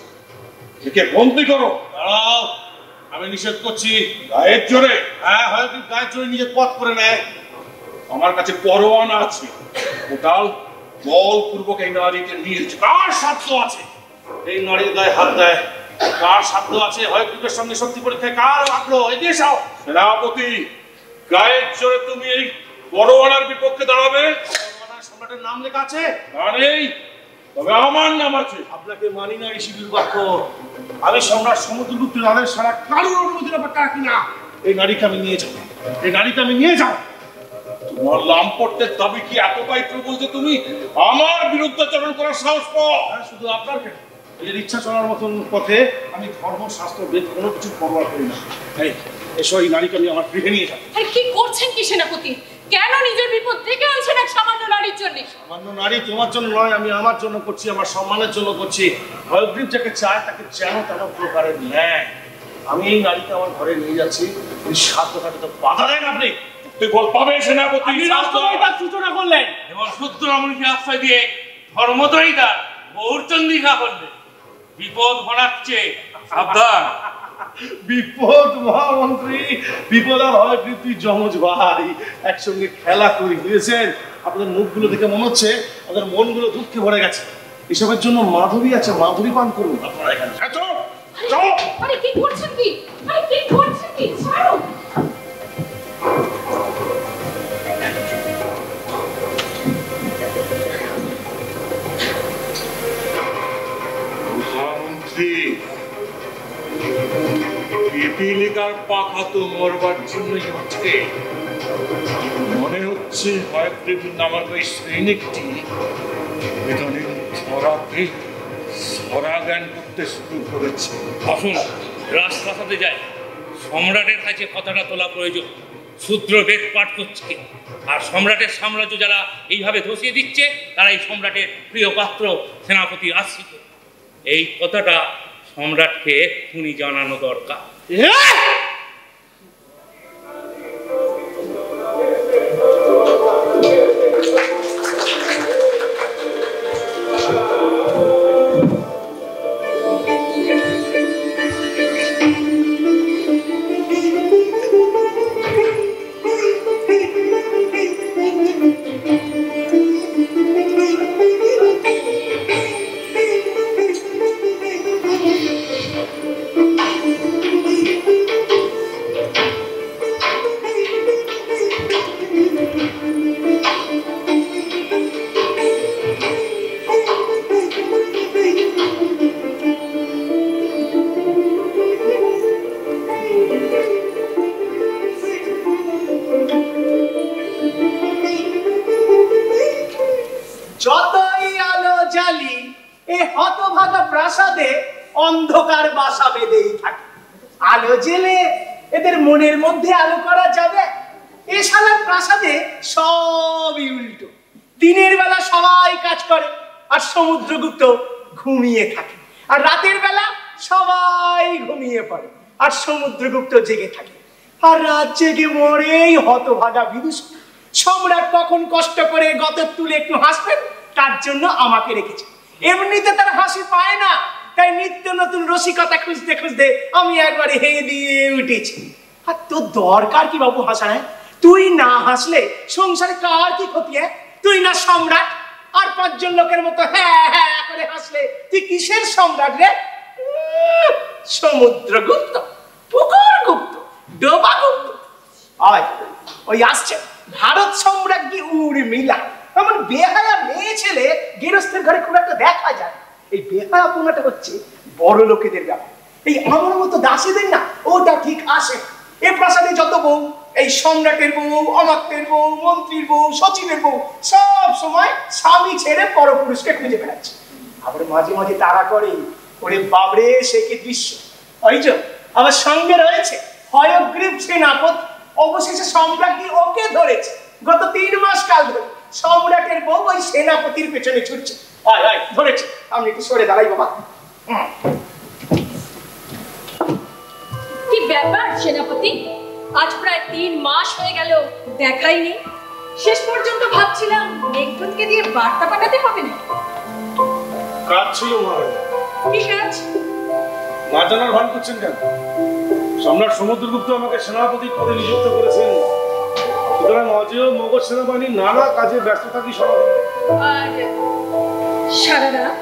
একে বন্দি করো। দাঁড়াও, আমি নিষেধ করছি। গায়ের জোরে? হ্যাঁ, হয়তো গায়ের জোরে নিজের পথ করে নেয়। আমার কাছে পরোয়ানা আছে। কোটাল, বলপূর্বক এই নারীকে নিয়ে কার সাধ্য আছে এই নারীর গায়ে হাত দেয়? কার সাধ্য আছে হয়গ্রীবের সঙ্গে শক্তি পরীক্ষায় কার আগ্রহ? এগিয়ে যাও। সেনাপতি, গায়ের জোরে তুমি এই বড়ওয়ালার বিপক্ষে দাঁড়াবে? বড়ওয়ালার সম্রাটের নাম লেখা আছে? নেই, তবে আমার নাম আছে। আপনাকে মানি না এই শিবির বাক্য। আমি সম্রাট সমুদ্রগুপ্তের আদেশ ছাড়া কারোর অনুমতির অপেক্ষা রাখি না। এই নারীকে আমি নিয়ে যাবো, এই নারীকে আমি নিয়ে যাবো। তোমার লাম্পটের দাবি কি এতটাই প্রবল যে তুমি আমার বিরুদ্ধাচরণ করার সাহস পাও? শুধু আপনার কেন, নিজের ইচ্ছা চলার মতন পথে আমি ধর্ম শাস্ত্র বেদ কোনো কিছু পরোয়া করি না। এসো, এই নারীকে আমি আমার গৃহে নিয়ে যাবো। আর কি করছেন কি সেনাপতি? কেন নিজের বিপদ ডেকে আনছেন এক সামান্য নারীর জন্য? সামান্য নারী তোমার জন্য নয়, আমি আমার জন্য করছি, আমার সম্মানের জন্য করছি। হয়গ্রীব যাকে চায় তাকে যেন তেমন প্রকারের ন্যায়। আমি এই নারীকে আমার ঘরে নিয়ে যাচ্ছি, এই সাধ্যটাকে তো বাধা দেন আপনি। তুই বল পাবে সেনাপতি? রাষ্ট্রদ্রোহিতার সূচনা করলেন এবং শূদ্র রমণীকে আশ্রয় দিয়ে ধর্মদ্রোহিতার বহুচন্দিকা করলে। বিপদ ঘনাচ্ছে, সাবধান। বিপদ মহামন্ত্রী, বিপদ আর হয়গ্রীব তুই যমজ ভাই, একসঙ্গে খেলা করি, বুঝেছেন? আপনাদের মুখগুলো দেখে মনে হচ্ছে আপনাদের মনগুলো দুঃখে ভরে গেছে। এসবের জন্য মাধবী আছে, মাধুরী পান করুন আপনারা এখানে। আরে কি করছেন কি? আরে কি করছেন কি? ছাড়ো। মহামন্ত্রী, পিপীলিকার পাখা তো মরবার জন্যই হচ্ছে। মনে হচ্ছে হয়গ্রীব নামক ওই সৈনিকটি বেদনের ধরাকে সরা জ্ঞান করতে শুরু করেছে। আসুন রাজপ্রাসাদে যায়, সম্রাটের কাছে কথাটা তোলা প্রয়োজন। শূদ্র বেদ পাঠ করছে, আর সম্রাটের সাম্রাজ্য যারা এইভাবে ধসিয়ে দিচ্ছে তারা এই সম্রাটের প্রিয় পাত্র সেনাপতি আশ্রিত। এই কথাটা সম্রাটকে এক্ষুনি জানানো দরকার। যতই আলো জ্বালি এ হতভাগা প্রাসাদে অন্ধকার বাসা বেঁধেই থাকে। আলো জেলে এদের মনের মধ্যে আলো করা যাবে? এ শালার প্রাসাদে সবই উল্টো। দিনের বেলা সবাই কাজ করে আর সমুদ্রগুপ্ত ঘুমিয়ে থাকে, আর রাতের বেলা সবাই ঘুমিয়ে পড়ে আর সমুদ্রগুপ্ত জেগে থাকে। আর রাত জেগে মরেই হতভাগা বিদূষণ। সম্রাট কখন কষ্ট করে গতের তুলে একটু হাসবেন তার জন্য আমাকে রেখেছে। এমনিতে তার হাসি পায় না, তাই নিত্য নতুন রসিকতা খুঁজতে খুঁজতে আমি একবারে হেয়ে দিয়ে উঠেছি। আর তোর দরকার কি বাবু হাসায়? তুই না হাসলে সংসারে কার কি ক্ষতি? তুই না সম্রাট, আর পাঁচজন লোকের মতো হ্যাঁ হ্যাঁ করে হাসলে তুই কিসের সম্রাট রে? সমুদ্রগুপ্ত, পুকুরগুপ্ত, ডোবাগুপ্ত। ওই আসছে ভারত সম্রাজ্ঞী উর্মিলা। এমন বেহায়া মেয়ে ছেলে গৃহস্থের ঘরে খুব একটা দেখা যায়। এই বেহায়া পুনাটা হচ্ছে বড় লোকেদের ব্যাপার। এই আমার মতো দাসীদের না ওটা ঠিক আসে। এ প্রাসাদে যত বউ, এই সম্রাটের বউ, অমাত্যের বউ, মন্ত্রীর বউ, সচিবের বউ সব সময় স্বামী ছেড়ে পরপুরুষকে খুঁজে বেড়াচ্ছে। আবার মাঝে মাঝে তারা করে, ওরে বাবরে সে কি দৃশ্য! ওই যে আমার সঙ্গে রয়েছে হয়গ্রীব সেনাপতি। অবশেষে সম্রাজ্ঞী ওকে ধরেছে। গত 3 মাস কাল ধরে সম্রাটের বউ ওই সেনাপতির পেছনে ছুটছে। আয় আয় ধরেছে। আমি একটু সরে দাঁড়াই বাবা। কি ব্যাপার সেনাপতি? আজ প্রায় 3 মাস হয়ে গেল দেখাই নেই। শেষ পর্যন্ত ভাবছিলাম মেঘদূতকে দিয়ে বার্তা পাঠাতে হবে না। কাজ ছিল মহারাজ। কি কাজ? না জানার ভান করছেন কেন? সম্রাট সমুদ্রগুপ্ত আমাকে সেনাপতির পদে নিযুক্ত করেছেন, সুতরাং অজেয় মগধ সেনাবাহিনীর নানা কাজে ব্যস্ত থাকি সর্বদা। আর সারা রাত?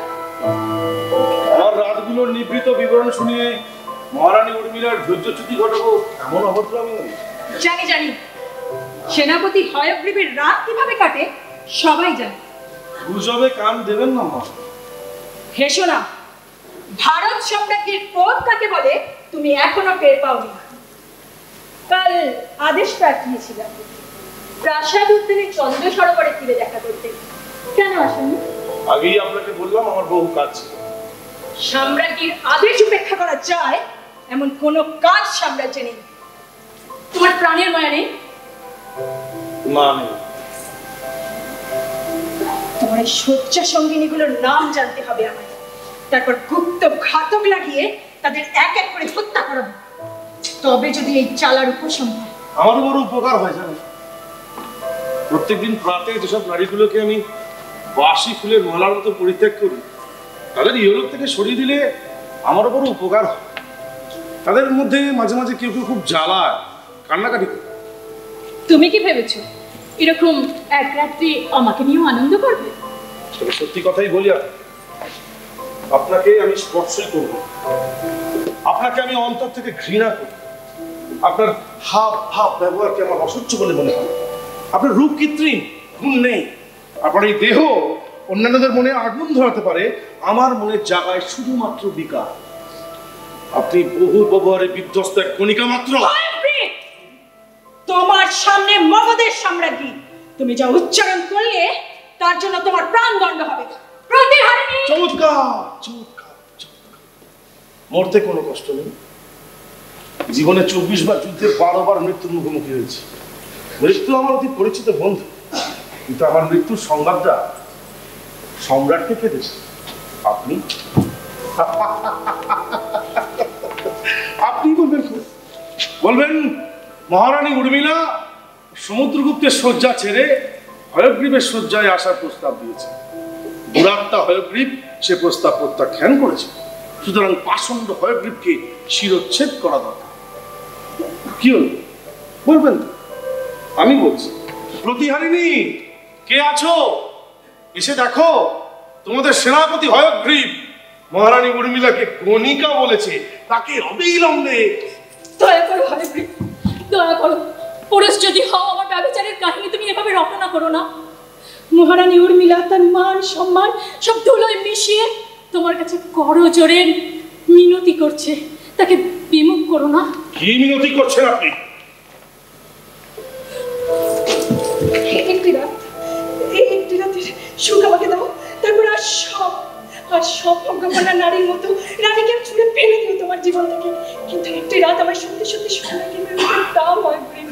আমার রাতগুলোর নিভৃত বিবরণ শুনিয়ে মহারানী উর্মিলার ধৈর্যচ্যুতি ঘটাবো এমন অভদ্র আমি নই। জানি জানি, সেনাপতি হয়গ্রীবের রাত কিভাবে কাটে সবাই জানে। গুজবে কান দেবেন না মা। হেসো না, ভারত সম্রাজ্ঞীর ক্রোধ কাকে বলে তুমি এখনো টের পাওনি। কাল আদেশ পাঠিয়েছিলাম প্রাসাদ উদ্যানে চন্দ্র সরোবরের তীরে দেখা করতে, কেন আসেননি? আগেই আপনাকে বললাম আমার বহু কাজ ছিল। সাম্রাজ্ঞীর আদেশ উপেক্ষা করা যায় এমন কোনো কাজ সাম্রাজ্যে নেই। তোমার প্রাণের মায়া নেই? না নেই। তোমার এই শয্যা সঙ্গিনীগুলোর নাম জানতে হবে আমার, তারপর গুপ্ত ঘাতক লাগিয়ে তাদের এক এক করে হত্যা করাবো, তবে যদি এই চালার উপশম হয়। আমারও বড় উপকার হয় জানো। প্রত্যেকদিন প্রাতে যেসব নারীগুলোকে আমি বাসি ফুলের মালার মতো পরিত্যাগ করি, তাদের ইহলোক থেকে সরিয়ে দিলে আমারও বড় উপকার হয়। তাদের মধ্যে মাঝে মাঝে কেউ কেউ খুব জ্বালায়, কান্নাকাটি করে। তুমি কি ভেবেছো এরকম এক রাত্রি আমাকে নিয়েও আনন্দ করবে? তবে সত্যি কথাই বলি, আপনাকে আমি স্পর্শই করব, আপনাকে আমি অন্তর থেকে ঘৃণা করি। আপনার হাব ভাব ব্যবহারকে আমার অসহ্য বলে মনে হয়। আপনার রূপ কৃত্রিম, গুণ নেই। আপনার এই দেহ অন্যান্যদের মনে আগুন ধরাতে পারে, আমার মনে জাগায় শুধুমাত্র বিকার। আপনি বহু ব্যবহারে বিধ্বস্ত এক কণিকা মাত্র। তোমার সামনে মগধের সাম্রাজ্ঞী, তুমি যা উচ্চারণ করলে তার জন্য তোমার প্রাণদণ্ড হবে। প্রতিহারিণী! চমৎকার চমৎকার চমৎকার। মরতে কোনো কষ্ট নেই। জীবনে 24 বার যুদ্ধে 12 বার মৃত্যুর মুখোমুখি হয়েছে। মৃত্যু আমার অতি পরিচিত বন্ধু, কিন্তু আমার মৃত্যুর সংবাদটা সম্রাটকে পেয়েছে আপনি। আপনি বলবেন মহারানী উর্মিলা সমুদ্রগুপ্তের শয্যা ছেড়ে হয়গ্রীবের শয্যায় আসার প্রস্তাব দিয়েছে। দুরাত্মা হয়গ্রীব সে প্রস্তাব প্রত্যাখ্যান করেছে। সুতরাং পাষণ্ড হয়গ্রীবকে শিরচ্ছেদ করা দরকার। কি হল বলবেন? আমি বলছি, প্রতিহারিণী কে আছো? এসে দেখো, তোমাদের সেনাপতি হয়গ্রীব মহারানী উর্মিলাকে গণিকা বলেছে। তাকে অবিলম্বে। দয়া করো হয়গ্রীব, দয়া করো। পুরুষ যদি হও, আমার ব্যভিচারের কাহিনী তুমি এভাবে রটনা করো না। মহারানী উর্মিলা তার মান সম্মান সব ধুলোয় মিশিয়ে তোমার কাছে করজোড়ে মিনতি করছে, তাকে বিমুখ করো না। কি মিনতি করছেন আপনি? একটি রাতের সুখ আমাকে দাও, তারপর আর সব ভগবানা নারীর মতো রানীকে ছুড়ে ফেলে দিও তোমার জীবন থেকে। কিন্তু একটি রাত আমার সত্যি সত্যি দাও হয়গ্রীব।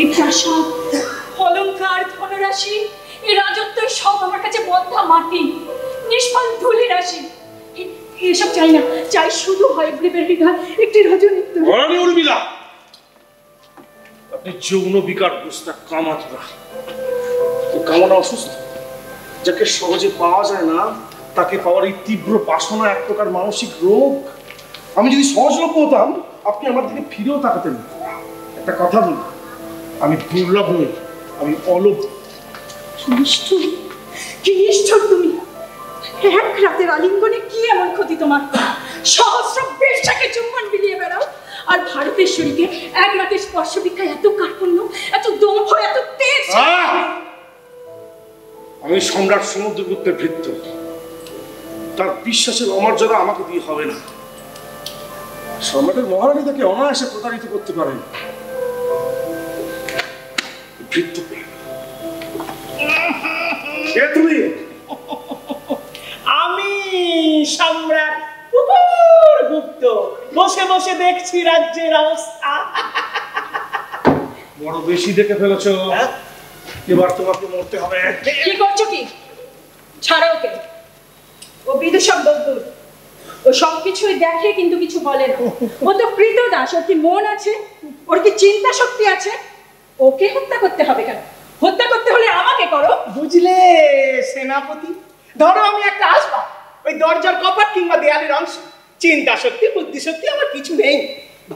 এই প্রাসাদ, অলংকার, ধনরাশি, এই রাজত্ব সব আমার কাছে বদ্ধা মাটি, নিষ্ফল ধুলি রাশি। এসব চাই না, চাই শুধু হয়গ্রীবের হৃদয় একটি রজনী। মহারানী উর্মিলা, আপনি যৌন বিকার বুঝতে কামাতরা। কামনা অসুস্থ, যাকে সহজে পাওয়া যায় না তাকে পাওয়ার এই তীব্র বাসনা এক প্রকার মানসিক রোগ। আমি যদি সহজলভ্য হতাম, আপনি আমার দিকে ফিরেও তাকাতেন না। একটা কথা বলি, আমি দুর্লভ নই, আমি অলভ্য। নিষ্ঠুর, কি নিষ্ঠুর তুমি! এক রাতের আলিঙ্গনে কি এমন ক্ষতি তোমার? সহস্র বেশ্যাকে চুম্বন বিলিয়ে বেড়াও, আর ভারতেশ্বরীকে এক রাতের স্পর্শ ভিক্ষায় এত কার্পণ্য, এত দম্ভ, এত তেজ! আমি সম্রাট সমুদ্রগুপ্তের ভৃত্য। তার বিশ্বাসের অমর্যাদা আমাকে দিয়ে হবে না। সম্রাটের মহারানী তাকে অনায়াসে প্রতারিত করতে পারেন। ভৃত্য কে তুমি? আমি সম্রাট গুপ্ত, বসে বসে দেখছি রাজ্যের অবস্থা। বড় বেশি দেখে ফেলেছো, এবার তোমাকে মরতে হবে। কি করছো কি? ছাড়ো ওকে, ও বিদূষক দদ্দুর। ও সবকিছুই দেখে কিন্তু কিছু বলে না। ও তো কৃতদাস, ওর কি মন আছে? ওর কি চিন্তা শক্তি আছে? ওকে হত্যা করতে হবে কেন? হত্যা করতে হলে আমাকে করো। বুঝলে সেনাপতি, ধরো আমি একটা আসবাব, ওই দরজার কপাট কিংবা দেয়ালের অংশ। চিন্তা শক্তি, বুদ্ধি শক্তি আমার কিছু নেই,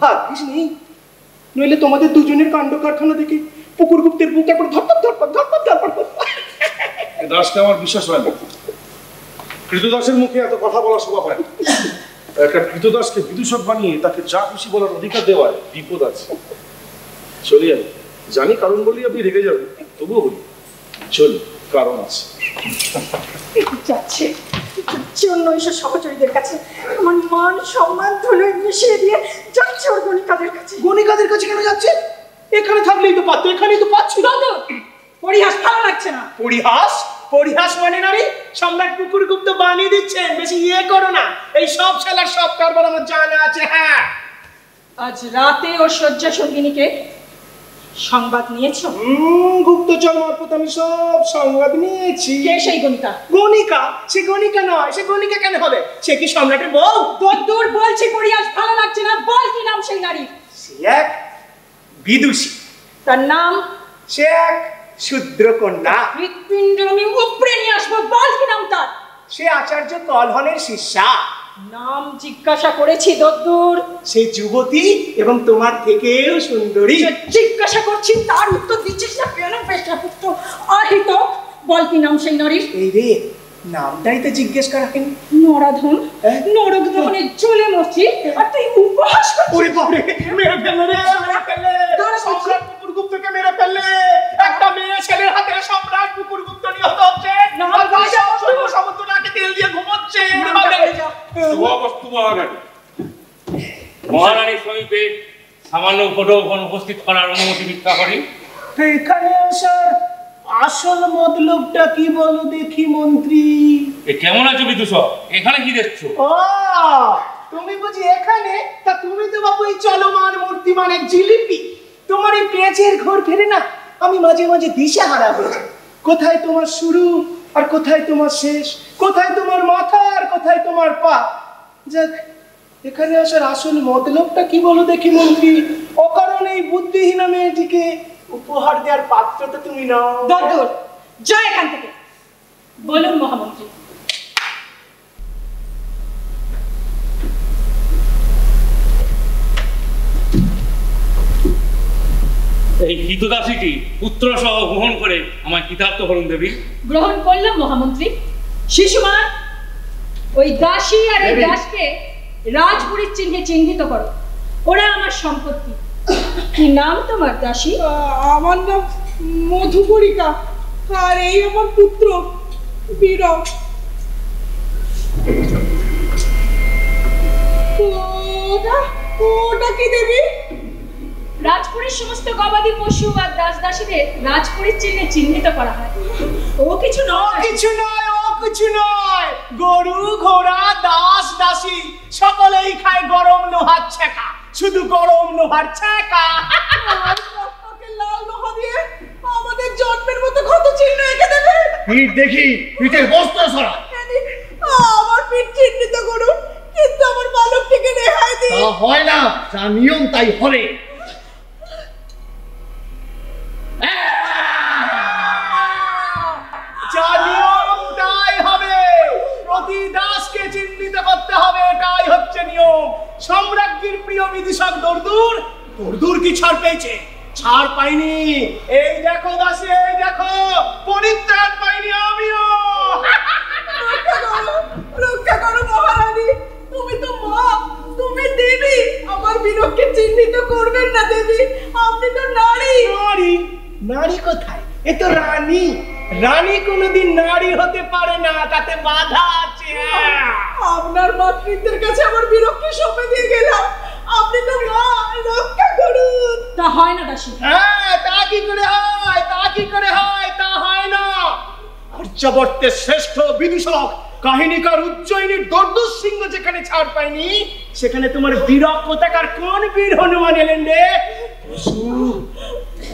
ভাগ্যিস নেই। নইলে তোমাদের দুজনের কাণ্ড কারখানা দেখে পুকুরগুপ্তের বুক একবার ধরতে দাসকে আমার বিশ্বাস হয় না। কৃতদাসের মুখে এত কথা বলা শোভা হয় না। একটা কৃতদাসকে বিদূষক বানিয়ে তাকে যা খুশি বলার অধিকার দেওয়ায় বিপদ আছে। চলি আমি, জানি কারণ বলি আপনি রেগে যাবেন, তবুও বলি চলি, কারণ আছে। যাচ্ছে জন্য এসব সহচরীদের কাছে আমার মান সম্মান ধুলে মিশিয়ে দিয়ে যাচ্ছে ওর গণিকাদের কাছে। গণিকাদের কাছে কেন যাচ্ছে? এখানে থাকলেই তো পারতো, এখানেই তো পাচ্ছিল। পরিহাস ভালো লাগছে না। পরিহাস? পরিহাস মানে না রে, সম্রাট কুকুরগুপ্ত বানিয়ে দিচ্ছেন, বেশি ইয়ে করো না। এই সব শালার সব কারবার আমার জানা আছে। হ্যাঁ, আজ রাতে ওর শয্যা সঙ্গিনীকে সংবাদ নিয়েছো? গুপ্তচর মারফত আমি সব সংবাদ নিয়েছি। কে সেই গণিকা? গণিকা? সে গণিকা নয়। সে গণিকা কেন হবে? সে কি সম্রাটের বউ? দূর বলছি, পরিহাস ভালো লাগছে না। বল কি নাম সেই নারী? সে এক বিদুষী। তার নাম? সে এক শূদ্র কন্যা। হৃৎপিণ্ড আমি উপড়ে নিয়ে আসবো। বল কি নাম তার? সে আচার্য কলহনের শিষ্যা। নাম জিজ্ঞাসা করেছি দদ্দুর। সে যুবতী এবং তোমার থেকেও সুন্দরী। জিজ্ঞাসা করছি, তার উত্তর দিচ্ছিস না কেন? বেশা পুত্র আহিত, বল কি নাম সেই নারীর? এই রে, নামটাই তো জিজ্ঞেস করা হয়নি। নরাধন। নরগ্রহণে জ্বলে মরছি আর তুই উপহাস করছিস। ওরে বাবা রে, মেরে ফেললে রে, মেরে ফেললে। সম্রাট কুকুরগুপ্তকে মেরে ফেললে। একটা মেয়ে ছেলের হাতে সম্রাট কুকুরগুপ্ত নিহত হচ্ছে। সমস্ত নাকে তেল দিয়ে ঘুমোচ্ছে। মহারানীর সমীপে সামান্য উপঢৌকন উপস্থিত করার অনুমতি ভিক্ষা করি। এখানে আসার আসল মতলবটা কি বলো দেখি মন্ত্রী? কেমন আছো বিদূষক? এখানে কি দেখছো? ও, তুমি বুঝি এখানে? তা তুমি তো বাবু এই চলমান মূর্তিমান এক জিলিপি। তোমার এই পেঁচের ঘর ফেরে না আমি মাঝে মাঝে দিশেহারা হয়ে যাই। কোথায় তোমার শুরু আর কোথায় তোমার শেষ? কোথায় তোমার মাথা আর কোথায় তোমার পা? যাক, এখানে আসার আসল মতলবটা কি বলো দেখি মন্ত্রী? অকারণে এই বুদ্ধিহীনা মেয়েটিকে উপহার দেওয়ার পাত্র তো তুমি নাও। দদ্দুর, যা এখান থেকে। বলুন মহামন্ত্রী। এই কৃতদাসীটি পুত্র সহ গ্রহণ করে আমায় কৃতার্থ করুন দেবী। গ্রহণ করলাম মহামন্ত্রী। শিশুমা, ওই দাসী আর এই দাসকে রাজপুরীর চিহ্নে চিহ্নিত করো। ওরা আমার সম্পত্তি। কি নাম তোমার দাসী? আমার নাম মধুপরিকা, আর এই আমার পুত্র বীরব। ওটা কি দেবী? রাজপুরীর সমস্ত গবাদি পশু আর দাস দাসীদের রাজপুরীর চিহ্নে চিহ্নিত করা হয়। ও কিছু নয়, কিছু নয়, ও কিছু নয়। গরু, ঘোড়া, দাস দাসী সকলেই খায় গরম লোহার ছেঁকা। শুধু গরম লোহার ছেঁকা। লাল লোহা দিয়ে আমাদের জন্মের মতো ক্ষত চিহ্ন এঁকে দেবে। পিঠ দেখি, পিঠের বস্ত্র সরা। আমার পিঠ চিহ্নিত করুন, কিন্তু আমার বালকটিকে রেহাই দিন। তা হয় না, যা নিয়ম তাই হবে। যা নিয়ম তাই হবে। প্রতি দাসকে চিহ্নিত করতে হবে, এটাই হচ্ছে নিয়ম। সম্রাজ্ঞীর প্রিয় বিদূষক দর্দুর, দর্দুর কি ছাড় পেয়েছে? ছাড় পাইনি। এই দেখো দাসী, এই দেখো, পরিত্রাণ পাইনি আমিও। রক্ষা করো মহারানী, তুমি তো মা, তুমি দেবী। আমার বীরকে চিহ্নিত করবেন না দেবী, আপনি তো নারী। নারী? নারী কোথায়? এ তো রানী। রানী কোনোদিন নারী হতে পারে না, তাতে বাধা আছে। আপনার মাতৃত্বের কাছে আমার বীরকে সঁপে দিয়ে গেলাম, আপনি তো মা, রক্ষা করুন। তা হয় না দাসী। হ্যাঁ, তা কি করে হয়? তা কি করে হয়? তা হয় না। আর্যাবর্তের শ্রেষ্ঠ বিদূষক কাহিনীকার উজ্জয়িনীর দর্দুর সিংহ যেখানে ছাড় পায়নি, সেখানে তোমার বীরক কোথাকার কোন বীর হনুমান এলেন রে?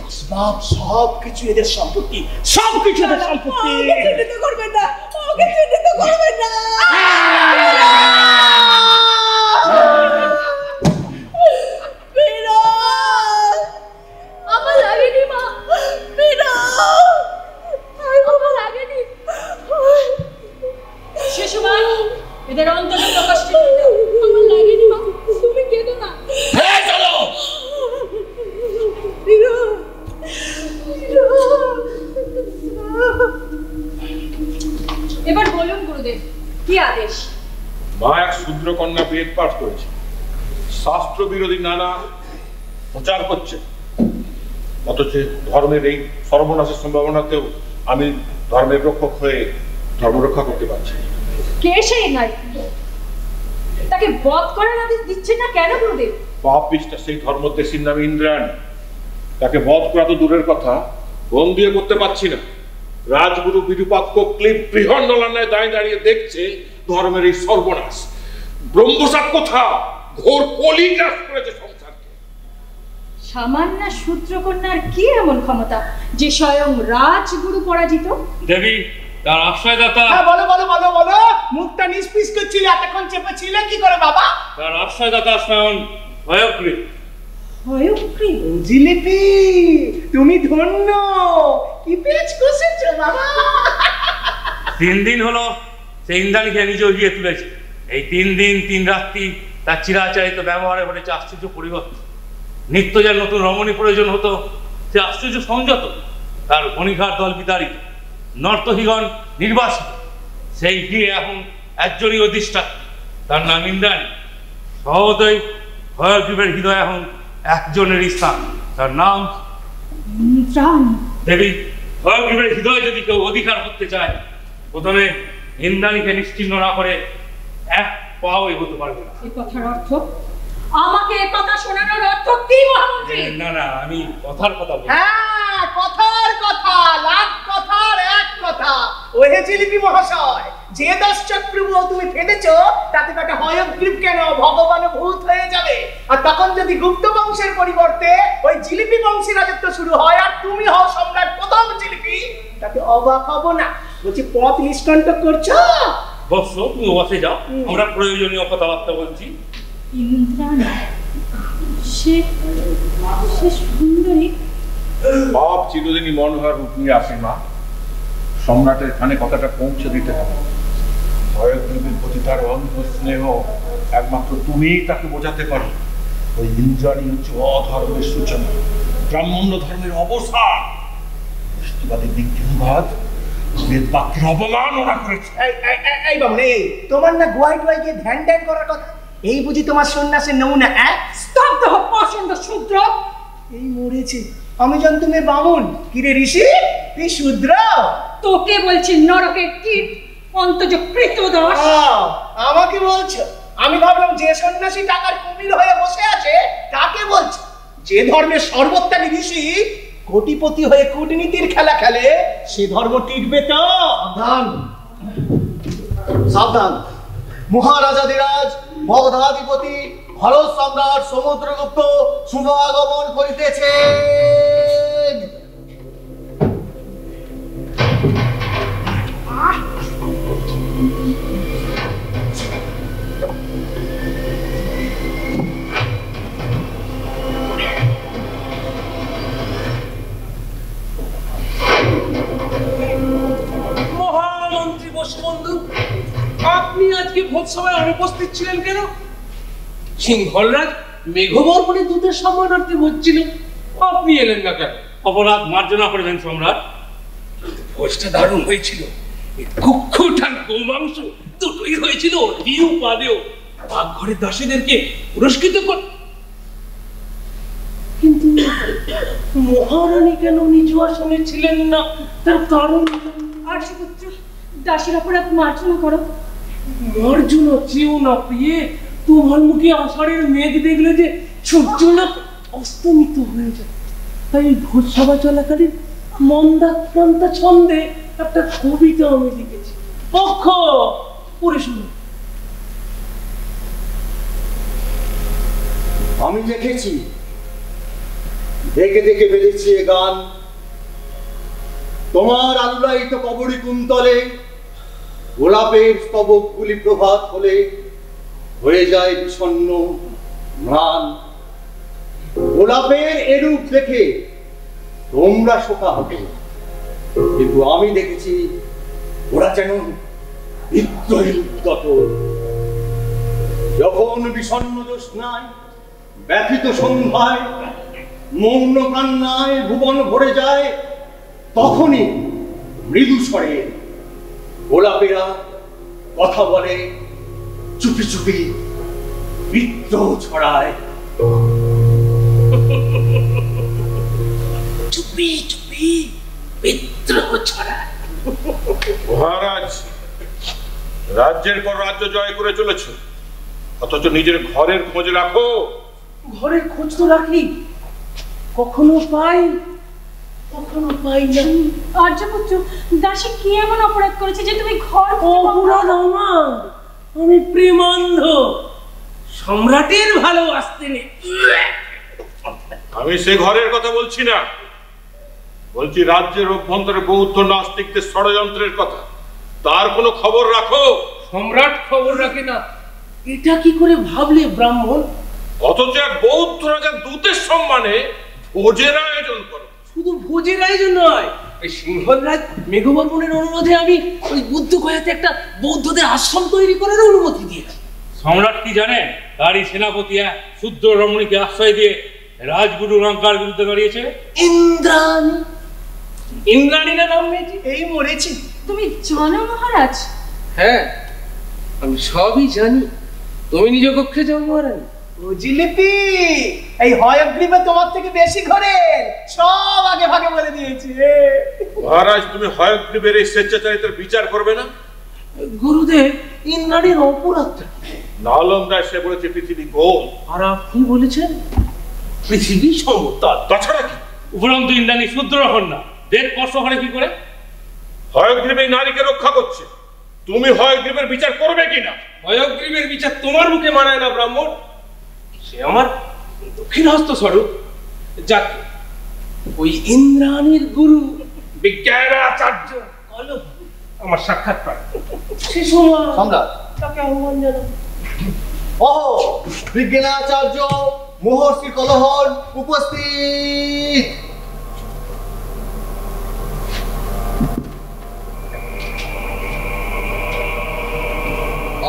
আসবাব সব কিছু এদের সম্পত্তি, সব কিছু এদের সম্পত্তি। চিহ্নিত করবেন না, ওকে চিহ্নিত করবেন না। আমার লাগেনি মা, আমার লাগেনি। শিশুমা, এদের অন্তত প্রকাশ। আমার লাগেনি মা, তুমি কেঁদো না। চলো। বেদ পাঠ করেছে, শাস্ত্র বিরোধী নানা প্রচার করছে, অথচ ধর্মের এই সর্বনাশের সম্ভাবনাতেও আমি ধর্মের রক্ষক হয়ে ধর্ম রক্ষা করতে পারছি। কে সেই নারী? তাকে বধ করার আদেশ দিচ্ছেন না কেন গুরুদেব? পাপিষ্টা সেই ধর্মদেশীর নাম ইন্দ্রাণী। তাকে বধ করা তো দূরের কথা, বন্দিও করতে পারছি না। রাজগুরু বিরূপাক্ষ ক্লিপ বৃহন্নলায় দাঁড়িয়ে দেখছে ধর্মের এই সর্বনাশ। ব্রহ্মচাপ কোথা? ঘোর কলি গ্রাস করেছে সংসারকে। সামান্য শূদ্রকন্যার কি এমন ক্ষমতা যে স্বয়ং রাজগুরু পরাজিত? দেবী, তার আশ্রয়দাতা। হ্যাঁ, বলো বলো বলো বলো। মুখটা নিষ্পিস করছিলে, এতক্ষণ চেপে ছিলে কি করে বাবা? তার আশ্রয়দাতা স্বয়ং হয়গ্রীব। হয়গ্রীব? জিলিপি, তুমি ধন্য। কি পেচ কষেছো বাবা। 3 দিন হলো সেই ইন্দ্রাণীকে নিজে উড়িয়ে তুলেছে। এই 3 দিন 3 রাত্রি তার চিরাচরিত ব্যবহারে ঘটেছে আশ্চর্য পরিবর্তন। নিত্য যার নতুন রমণী প্রয়োজন হতো, সে আশ্চর্য সংযত। তার বণিঘাট দল বিতাড়িত, নর্তকীগণ নির্বাসিত। সেই গৃহে এখন একজনই অধিষ্ঠাত্রী, তার নাম ইন্দ্রাণী। সহজেই হয়গ্রীবের হৃদয় এখন একজনের স্থান, তার নাম ইন্দ্রাণী। দেবী, হয়গ্রীবের হৃদয় যদি কেউ অধিকার করতে চায়, প্রথমে ইন্দ্রাণীকে নিশ্চিহ্ন না করে এক পাও এগোতে পারবে না। এই কথার অর্থ? আমাকে এই কথা শোনানোর অর্থ কি মহামন্ত্রী? না না, আমি কথার কথা বলছি। হ্যাঁ, কথার কথা, লাখ কথার এক কথা। ওহে জিলিপি মহাশয়, যে 10 চক্রব্যূহ তুমি ফেলেছো তাতে বেটা হয়গ্রীব কেন ভগবান ভূত হয়ে যাবে। আর তখন যদি গুপ্ত বংশের পরিবর্তে ওই জিলিপি বংশী রাজত্ব শুরু হয় আর তুমি হও সম্রাট প্রথম জিলিপি, তাতে অবাক হব না। বলছি, পথ নিষ্কণ্টক করছো। বৎস, তুমি বসে যাও, আমরা প্রয়োজনীয় কথাবার্তা বলছি। ইন্দ্রাণী, সে সুন্দরী। বাপ চিরদিনই মনোহর রূপ নিয়ে আসে মা। সম্রাটের কানে কথাটা পৌঁছে দিতে হবে। হয়গ্রীবের প্রতি তার অন্ধ স্নেহ একমাত্র তুমিই তাকে বোঝাতে পারো। ওই ইন্দ্রাণী হচ্ছে অধর্মের সূচনা, ব্রাহ্মণ্য ধর্মের অবসান। বৃষ্টিবাদী বিজ্ঞানবাদ বেদ বাক্যের অবমান ওরা করেছে। এই বাবু, এই তোমার না গোয়াই টোয়াই গিয়ে ধ্যান ধ্যান করার কথা? এই বুঝি তোমার সন্ন্যাসের নমুনা? স্তব্ধ হ পাষণ্ড শূদ্র। এই মরেছে, আমি জানতুম তুমি বামুন। কিরে ঋষি, তুই শূদ্র? তোকে বলছি নরকের কীট, অন্তজ কৃতদাস। আমাকে বলছো? আমি ভাবলাম যে সন্ন্যাসী টাকার কুমির হয়ে বসে আছে তাকে বলছো। যে ধর্মের সর্বোত্তানী ঋষি কোটিপতি হয়ে কূটনীতির খেলা খেলে, সে ধর্ম টিকবে তো? সাবধান, সাবধান। মহারাজাধিরাজ মগধাধিপতি ভারত সম্রাট সমুদ্রগুপ্ত শুভ আগমন করিতেছেন। মহামন্ত্রী বসুবন্ধু, আপনি আজকে ভোজসভায় অনুপস্থিত ছিলেন কেন? সিংহলরাজ মেঘবর্মণের দূতের সম্মানার্থে ভোজছিলেন, আপনি এলেন না কেন? অপরাধ মার্জনা করবেন সম্রাট। ভোজটা দারুণ হয়েছিল। কুক্ষুট আর গোমাংস দুটোই হয়েছিল অতি উপাদেয়। পাকঘরের দাসীদেরকে পুরস্কৃত কর। কিন্তু মহারানী কেন নিজ আসনে ছিলেন না? তার কারণ? আর্যপুত্র, দাসীর অপরাধ মার্জনা করো। মার্জনা চেয়েও না প্রিয়ে, তোমার মুখে আষাঢ়ের মেঘ দেখলে যে সূর্য না অস্তমিত হয়ে যায়। তাই ভোজসভা চলাকালীন মন্দাক্রান্ত ছন্দে একটা কবিতা আমি লিখেছি, পক্ষ পড়ে শুনুন। আমি দেখেছি, দেখে দেখে বেঁধেছি এ গান। তোমার আলুলায়িত কবরী কুন্তলে গোলাপের স্তবকগুলি প্রভাত হলে হয়ে যায় বিষণ্ণ ম্লান। গোলাপের এরূপ দেখে তোমরা শোকা হবে, কিন্তু আমি দেখেছি ওরা যেন বিদ্রোহী উদ্যত। যখন বিষণ্ণ জ্যোৎস্নায় ব্যথিত সন্ধ্যায় মৌন কান্নায় ভুবন ভরে যায়, তখনই মৃদু স্বরে গোলাপেরা কথা বলে চুপি চুপি বিদ্রোহ ছড়ায়। চুপি চুপি বিদ্রোহ ছড়ায়। মহারাজ, রাজ্যের পর রাজ্য জয় করে চলেছ, অথচ নিজের ঘরের খোঁজ রাখো। ঘরের খোঁজ তো রাখি, কখনো পাই কখনো পাই না। আর্যপুত্র, দাসী কি এমন অপরাধ করেছে যে তুমি ঘর অপরাধ আমার? আমি প্রেমান্ধ, সম্রাটের ভালোবাসতে নেই। আমি সে ঘরের কথা বলছি না, বলছি রাজ্যের অভ্যন্তরে বৌদ্ধ নাস্তিকদের ষড়যন্ত্রের কথা। তার কোনো খবর রাখো? সম্রাট খবর রাখে না, এটা কি করে ভাবলে ব্রাহ্মণ? অথচ এক বৌদ্ধ রাজার দূতের সম্মানে ভোজের আয়োজন করো। শুধু ভোজের আয়োজন নয়, ওই সিংহরাজ মেঘবর্মণের অনুরোধে আমি ওই বুদ্ধ গয়াতে একটা বৌদ্ধদের আশ্রম তৈরি করার অনুমতি দিয়েছি। সম্রাট কি জানেন, তারই সেনাপতি শুদ্ধ রমণীকে আশ্রয় দিয়ে রাজগুরু লঙ্কার বিরুদ্ধে দাঁড়িয়েছে। ইন্দ্রাণী, ইন্দ্রাণী না নাম মেয়েটি? এই মরেছি। তুমি জানো মহারাজ? হ্যাঁ, আমি সবই জানি। তুমি নিজ কক্ষে যাও মহারানী। ও জিলিপি, এই হয়গ্রীবে তোমার থেকে বেশি ঘরে সব আগে ভাগে বলে দিয়েছি। মহারাজ, তুমি হয়গ্রীবের এই স্বেচ্ছাচারিতার বিচার করবে না? গুরুদেব, ইন্দ্রাণীর অপরাধটা নালন্দায় সে বলেছে পৃথিবী গোল, আর আপনি বলেছেন পৃথিবী সমতল। তাছাড়া কি? উপরন্তু ইন্দ্রাণী শুদ্ধ কন্যা, দেড় স্পর্শ করে কি করে? হয়গ্রীব এই নারীকে রক্ষা করছে, তুমি হয়গ্রীবের বিচার করবে কিনা? হয়গ্রীবের বিচার তোমার মুখে মানায় না ব্রাহ্মণ, সে আমার দক্ষিণ হস্ত স্বরূপ। যাক, ওই ইন্দ্রাণীর গুরু বিজ্ঞানাচার্য আমার সাক্ষাৎ পায়, সে সময় সম্রাট তাকে আহ্বান জানাবো। ওহো, বিজ্ঞানাচার্য মহর্ষি কলহর উপস্থিত।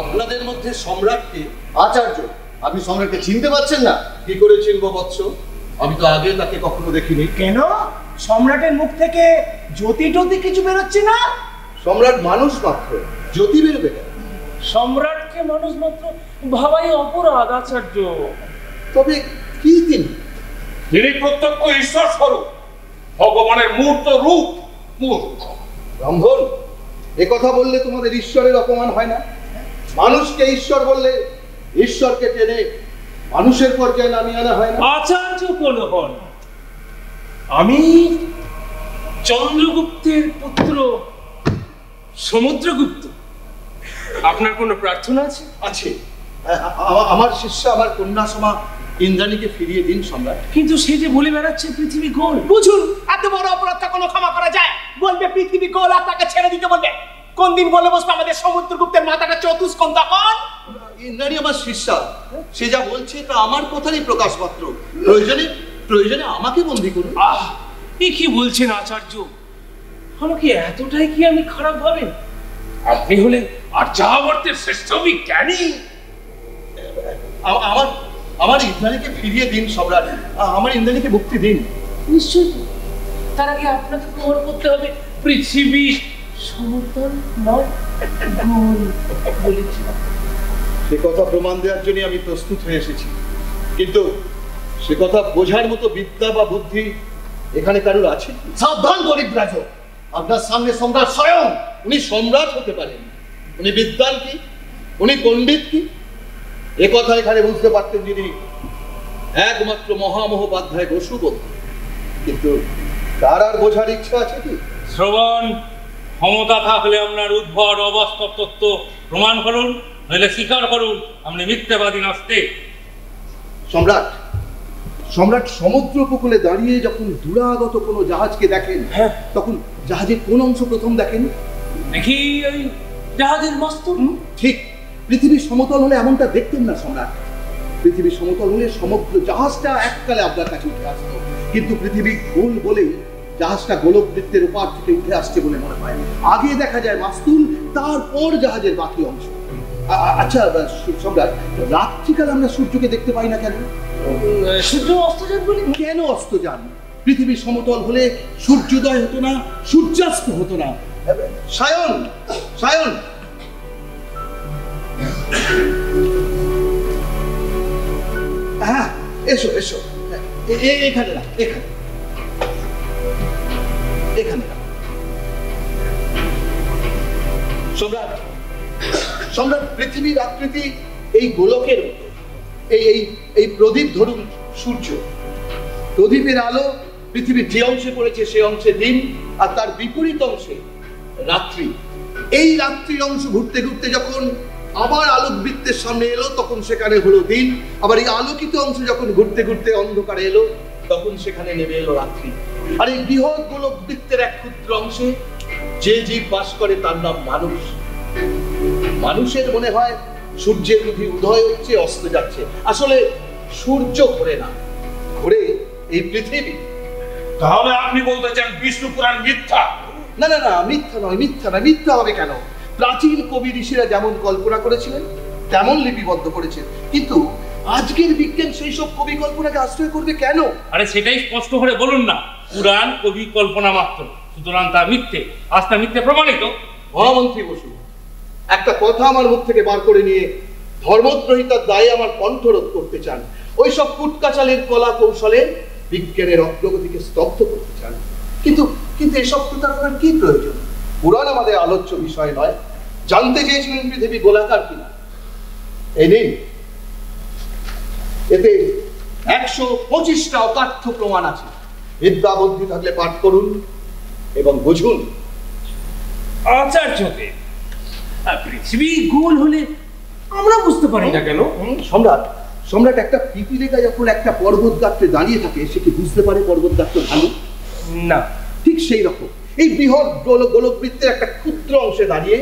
আপনাদের মধ্যে সম্রাটকে আচার্য, আপনি সম্রাটকে চিনতে পারছেন না? কি করে চিনব বৎস? আমি তো আগে তাকে কখনো দেখিনি। কেন, সম্রাটের মুখ থেকে জ্যোতি টতি কিছু বেরোচ্ছে না? সম্রাট মানুষ মাত্র, জ্যোতি বেরোবে কেন? সম্রাটকে মানুষ মাত্র ভাবাই অপরাধ আচার্য। তবে কি তিনি? তিনি প্রত্যক্ষ ঈশ্বর স্বরূপ, ভগবানের মূর্ত রূপ। মূর্খ ব্রাহ্মণ, এ কথা বললে তোমাদের ঈশ্বরের অপমান হয় না? মানুষকে ঈশ্বর বললে ঈশ্বরকে টেনে মানুষের পর্যায়ে নামিয়ে আনা হয় না? আচার্য কোন হন? আমি চন্দ্রগুপ্তের পুত্র সমুদ্রগুপ্ত। আপনার কোনো প্রার্থনা আছে? আছে। আমার শিষ্য, আমার কন্যা সমা ইন্দ্রাণীকে ফিরিয়ে দিন সম্রাট। কিন্তু সে যে বলে বেড়াচ্ছে পৃথিবী গোল। বুঝুন, এত বড় অপরাধটা কোনো ক্ষমা করা যায়? বলবে পৃথিবী গোল আর তাকে ছেড়ে দিতে বলবে। কোন দিন বলে বসবে আমাদের সমুদ্রগুপ্তের মাথাটা চতুষ্কোণ? তখন ইন্দ্রাণী আমার শিষ্যা, সে যা বলছে তা আমার কথারই প্রকাশ মাত্র। প্রয়োজনে আমাকে বন্দী করুন। এ কি বলছেন আচার্য? আমাকে এতটাই কি আমি খারাপ ভাবেন? আপনি হলেন আর্যাবর্তের শ্রেষ্ঠ বিজ্ঞানী। আমার ইন্দ্রাণীকে ফিরিয়ে দিন সম্রাট, আমার ইন্দ্রাণীকে মুক্তি দিন। নিশ্চয়ই। তার আগে আপনাকে প্রমাণ করতে হবে পৃথিবী সমতল নয়, গোল বলেছি। সে কথা প্রমাণ দেওয়ার জন্য আমি প্রস্তুত হয়ে এসেছি, কিন্তু সে কথা বোঝার মতো বিদ্যা বা বুদ্ধি এখানে কারোর আছে? সাবধান গরিবরাজ, আপনার সামনে সম্রাট স্বয়ং। উনি সম্রাট হতে পারেন, উনি বিদ্বান কি, উনি পণ্ডিত কি, এ কথা এখানে বুঝতে পারতেন যিনি একমাত্র মহামহোপাধ্যায় বসুবন্ধু। কিন্তু তার আর বোঝার ইচ্ছা আছে কি? শ্রবণ, ক্ষমতা থাকলে আপনার উদ্ভট অবাস্তব তত্ত্ব প্রমাণ করুন, নইলে স্বীকার করুন আপনি মিথ্যাবাদী নাস্তিক। সম্রাট সমুদ্র উপকূলে দাঁড়িয়ে যখন দূরাগত কোনো জাহাজকে দেখেন, তখন জাহাজের কোন অংশ প্রথম দেখেন? দেখি ওই জাহাজের মস্তক। ঠিক, পৃথিবী সমতল হলে এমনটা দেখতেন না সম্রাট। পৃথিবী সমতল হলে সমগ্র জাহাজটা এককালে আপনার কাছে উঠে আসতো, কিন্তু পৃথিবী গোল বলেই জাহাজটা গোলকবৃত্তের ওপার থেকে উঠে আসছে বলে মনে হয়। আগে দেখা যায় মাস্তুল, তারপর জাহাজের বাকি অংশ। আচ্ছা সম্রাট, রাত্রিকাল আমরা সূর্যকে দেখতে পাই না কেন? সূর্য অস্ত যান বলে। কেন অস্ত যান? পৃথিবী সমতল হলে সূর্যোদয় হতো না, সূর্যাস্ত হতো না। সায়ন, সায়ন, হ্যাঁ, এসো এসো, এখানে না, এখানে এখানে না। সম্রাট, সম্রাট, পৃথিবীর আকৃতি এই গোলকের মতো। এই এই এই প্রদীপ ধরুন সূর্য, প্রদীপের আলো পৃথিবীর যে অংশে পড়েছে সে অংশে দিন, আর তার বিপরীত অংশে রাত্রি। এই রাত্রির অংশ ঘুরতে ঘুরতে যখন আবার আলোক বৃত্তের সামনে এলো তখন সেখানে হলো দিন, আবার এই আলোকিত অংশ যখন ঘুরতে ঘুরতে অন্ধকারে এলো তখন সেখানে নেমে এলো রাত্রি। আর এই বৃহৎ গোলক বৃত্তের এক ক্ষুদ্র অংশে যে জীব বাস করে তার নাম মানুষ। মানুষের মনে হয় সূর্যের মুখে উদয় হচ্ছে, অস্ত যাচ্ছে। আসলে সূর্য ঘোরে না, ঘোরে এই পৃথিবী। তাহলে আপনি বলতে চান বিষ্ণু পুরাণ মিথ্যা? না না না, মিথ্যা নয়, মিথ্যা নয়। মিথ্যা হবে কেন? প্রাচীন কবি ঋষিরা যেমন কল্পনা করেছিলেন তেমন লিপিবদ্ধ করেছেন, কিন্তু আজকের বিজ্ঞান সেই সব কবি কল্পনাকে আশ্রয় করবে কেন? আরে সেটাই স্পষ্ট করে বলুন না, পুরাণ কবি কল্পনা মাত্র, সুতরাং তা মিথ্যে। আজ তা মিথ্যে প্রমাণিত। মহামন্ত্রী বসু, একটা কথা আমার মুখ থেকে বার করে নিয়ে ধর্মদ্রোহিতার দায়ে আমার কণ্ঠরোধ করতে চান, ওই সব কুটকাচালের কলা কৌশলে বিজ্ঞানের অগ্রগতিকে স্তব্ধ করতে চান। কিন্তু কিন্তু এসব প্রতারণার কি প্রয়োজন? পুরাণ আমাদের আলোচ্য বিষয় নয়। জানতে চেয়েছিলেন পৃথিবী গোলাকার কিনা? এই নিন, এতে 125টা অকাঠ্য প্রমাণ আছে। বিদ্যা বুদ্ধি থাকলে পাঠ করুন এবং বুঝুন। আচার্যদেব, পৃথিবী গোল হলে আমরা বুঝতে পারি না কেন? সম্রাট, সম্রাট, একটা পিপিলিকা যখন একটা পর্বত গাত্রে দাঁড়িয়ে থাকে সে কি বুঝতে পারে পর্বত গাত্র ভালো? না। ঠিক সেই রকম এই বৃহৎ গোলক বৃত্তের একটা ক্ষুদ্র অংশে দাঁড়িয়ে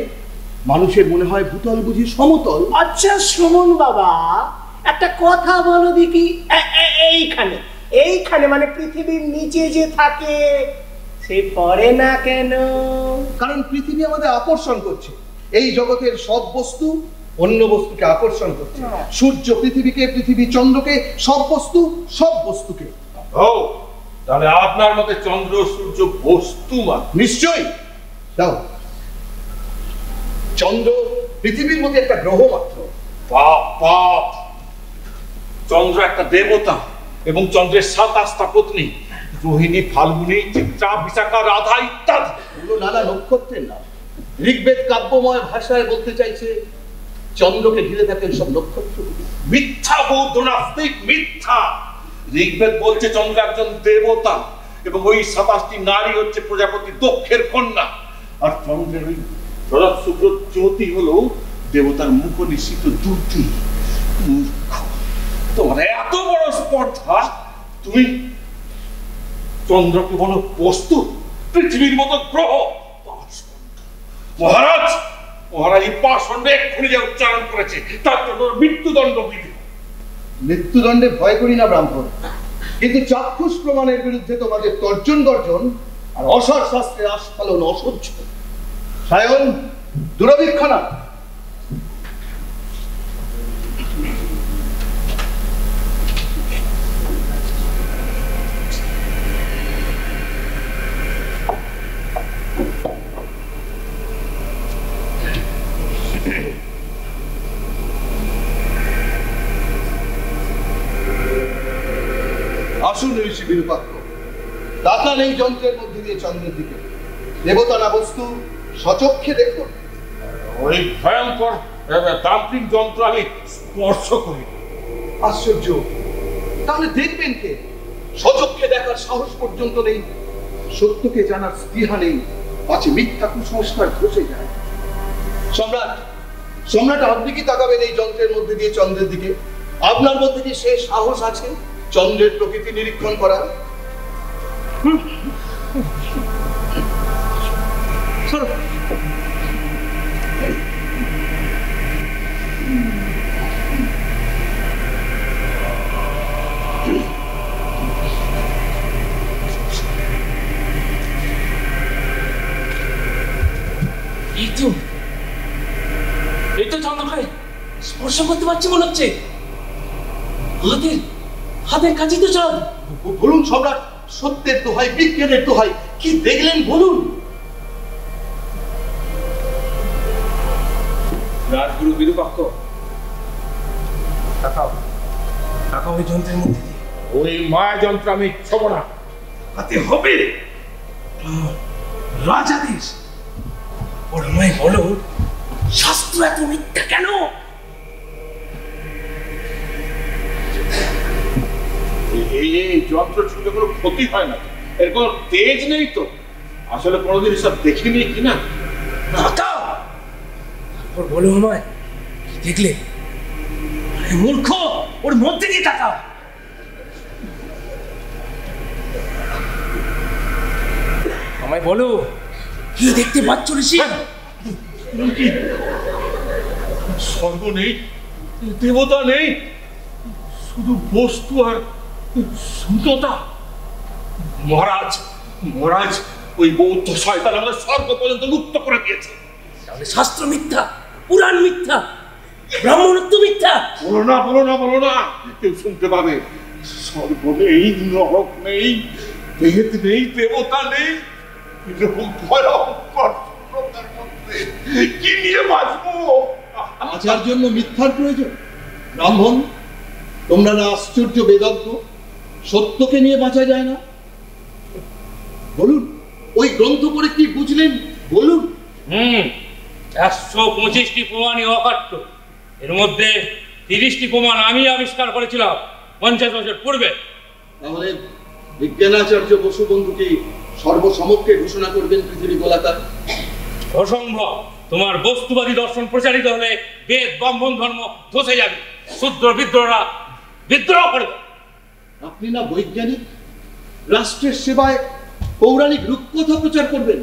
মানুষের মনে হয় ভূতল বুঝি সমতল। আচ্ছা সুমন বাবা, একটা কথা বলো দেখি, এইখানে এইখানে মানে পৃথিবীর নিচে যে থাকে সে পড়ে না কেন? কারণ পৃথিবী আমাদের আকর্ষণ করছে। এই জগতের সব বস্তু অন্য বস্তুকে আকর্ষণ করছে। সূর্য পৃথিবীকে, পৃথিবী চন্দ্রকে, সব বস্তু সব বস্তুকে। ও, তাহলে আপনার মতে চন্দ্র সূর্য বস্তু মাত্র? নিশ্চয়ই। দাও, চন্দ্র পৃথিবীর মধ্যে একটা গ্রহ মাত্র। পাপ পাপ, চন্দ্র একটা দেবতা এবং চন্দ্রের 27টা পত্নী, রোহিণী, ফাল্গুনী, চিত্রা, বিশাখা, রাধা ইত্যাদি। এগুলো নানা নক্ষত্রের নাম। ঋগ্বেদ কাব্যময় ভাষায় বলতে চাইছে চন্দ্রকে ঘিরে থাকে সব নক্ষত্র। মিথ্যা বৌদ্ধ নাস্তিক, মিথ্যা। ঋগ্বেদ বলছে চন্দ্র একজন দেবতা এবং ওই 27টি নারী হচ্ছে প্রজাপতি দক্ষের কন্যা। আর চন্দ্রের ওই শুভ্র জ্যোতি হলো দেবতার মুখ নিশ্চিত দুর্তি। তোমার এত বড় স্পর্ধা, তুমি চন্দ্রকে বলো বস্তু, পৃথিবীর মতো গ্রহ। মহারাজ, মহারাজ এই পাষণ্ড এক্ষুনি যে উচ্চারণ করেছে তার জন্য মৃত্যুদণ্ড বিধি। মৃত্যুদণ্ডে ভয় করি না ব্রাহ্মণ, কিন্তু চাক্ষুষ প্রমাণের বিরুদ্ধে তোমাদের তর্জন গর্জন আর অসার শাস্ত্রের আস্ফালন অসহ্য। সায়ন, দুরবীক্ষণা। আসুন ঋষি বিরূপাক্ষ, তাকান এই যন্ত্রের মধ্যে দিয়ে চন্দ্রের দিকে। দেবতা না বস্তু স্বচক্ষে দেখুন। ওই ভয়ঙ্কর তান্ত্রিক যন্ত্র আমি স্পর্শ করি। আশ্চর্য, তাহলে দেখবেন কে? স্বচক্ষে দেখার সাহস পর্যন্ত নেই, সত্যকে জানার স্পৃহা নেই, পাছে মিথ্যা কুসংস্কার ঘষে যায়। সম্রাট, সম্রাট, আপনি কি তাকাবেন এই যন্ত্রের মধ্যে দিয়ে চন্দ্রের দিকে? আপনার মধ্যে কি সে সাহস আছে চন্দ্রের প্রকৃতি নিরীক্ষণ করার? এই তো চন্দ্রকে স্পর্শ করতে পারছি মনে হচ্ছে। হাতের হাতের কাছে তো চাঁদ। বলুন সম্রাট, সত্যের দোহাই, বিজ্ঞানের দোহাই, কি দেখলেন বলুন। রাজগুরু বিরূপাক্ষ, তাকাও, তাকাও ওই যন্ত্রের মধ্যে দিয়ে। ওই মায়া যন্ত্র আমি ছোব না। হাতে হবে রাজাদেশ। ওর আমায় বলো, শাস্ত্র এত মিথ্যা কেন? এই যন্ত্র ছুঁলে কোনো ক্ষতি হয় না, এর কোনো তেজ নেই তো। আসলে কোনোদিন এসব দেখিনি কিনা। ওর বলো আমায়, কি দেখলে? আরে মূর্খ, ওর মধ্যে দিয়ে তাকাও। আমায় বলো, কি দেখতে পাচ্ছ ঋষি? স্বর্গ নেই, দেবতা নেই, শুধু বস্তু আর সুততা। মহারাজ, মহারাজ, ওই বৌদ্ধ শয়তান আমাদের স্বর্গ পর্যন্ত মুক্ত করে দিয়েছে। তাহলে শাস্ত্র মিথ্যা, পুরাণ মিথ্যা, ব্রাহ্মণত্ব মিথ্যা। বলো না, বলো না, বলো না, কেউ শুনতে পাবে। স্বর্গ নেই, নরক নেই, বেদ নেই, দেবতা নেই, এরকম ভয়ঙ্কর শূন্যতার মধ্যে কি নিয়ে বাঁচবো? বাঁচার জন্য মিথ্যার প্রয়োজন? ব্রাহ্মণ, তোমরা না আশ্চর্য বেদজ্ঞ? সত্যকে নিয়ে বাঁচা যায় না? বলুন, ওই গ্রন্থ পড়ে কি বুঝলেন বলুন। 125টি প্রমাণই অকাট্য। এর মধ্যে 30টি প্রমাণ আমি আবিষ্কার করেছিলাম 50 বছর পূর্বে। তাহলে বিজ্ঞানাচার্য বসুবন্ধুকে সর্বসমক্ষে ঘোষণা করবেন পৃথিবী গোলাকার? অসম্ভব। তোমার বস্তুবাদী দর্শন প্রচারিত হলে বেদ ব্রাহ্মণ ধর্ম ধসে যাবে, শূদ্র বিদ্রোহরা বিদ্রোহ করবে। আপনি না বৈজ্ঞানিক? রাষ্ট্রের সেবায় পৌরাণিক রূপকথা প্রচার করবেন,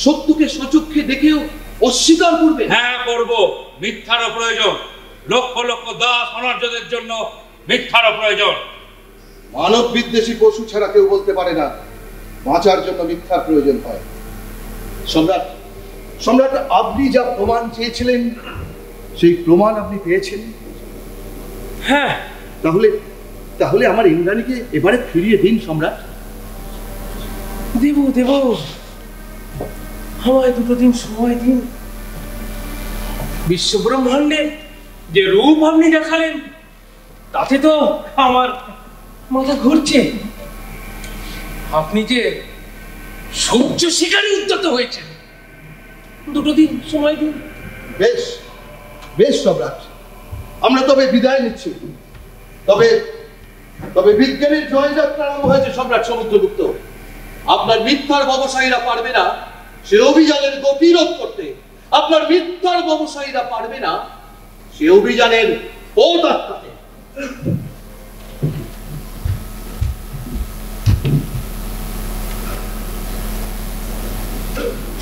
সত্যকে সচক্ষে দেখেও অস্বীকার করবেন? হ্যাঁ, করব। মিথ্যারও প্রয়োজন। লক্ষ লক্ষ দাস অনার্যদের জন্য মিথ্যারও প্রয়োজন। মানব বিদ্বেষী পশু ছাড়া কেউ বলতে পারে না বাঁচার জন্য মিথ্যার প্রয়োজন হয়। সম্রাট, সম্রাট, আপনি যা প্রমাণ চেয়েছিলেন সেই প্রমাণ আপনি পেয়েছেন? হ্যাঁ। তাহলে তাহলে আমার ইন্দ্রাণীকে এবারে ফিরিয়ে দিন সম্রাট। দেব দেব, আমায় 2 দিন সময় দিন। বিশ্বব্রহ্মাণ্ডে যে রূপ আপনি দেখালেন তাতে তো আমার মাথা ঘুরছে। আপনি যে সূর্য শিকারে উদ্যত হয়েছেন, 2 দিন সময় দিন। বেশ বেশ সম্রাট, আমরা তবে বিদায় নিচ্ছি। তবে তবে বিজ্ঞানের জয়যাত্রা আরম্ভ হয়েছে সম্রাট সমুদ্রগুপ্ত। আপনার মিথ্যার ব্যবসায়ীরা পারবে না সে অভিযানের গতিরোধ করতে। আপনার মিথ্যার ব্যবসায়ীরা পারবে না সে অভিযানের পথ আটকাতে।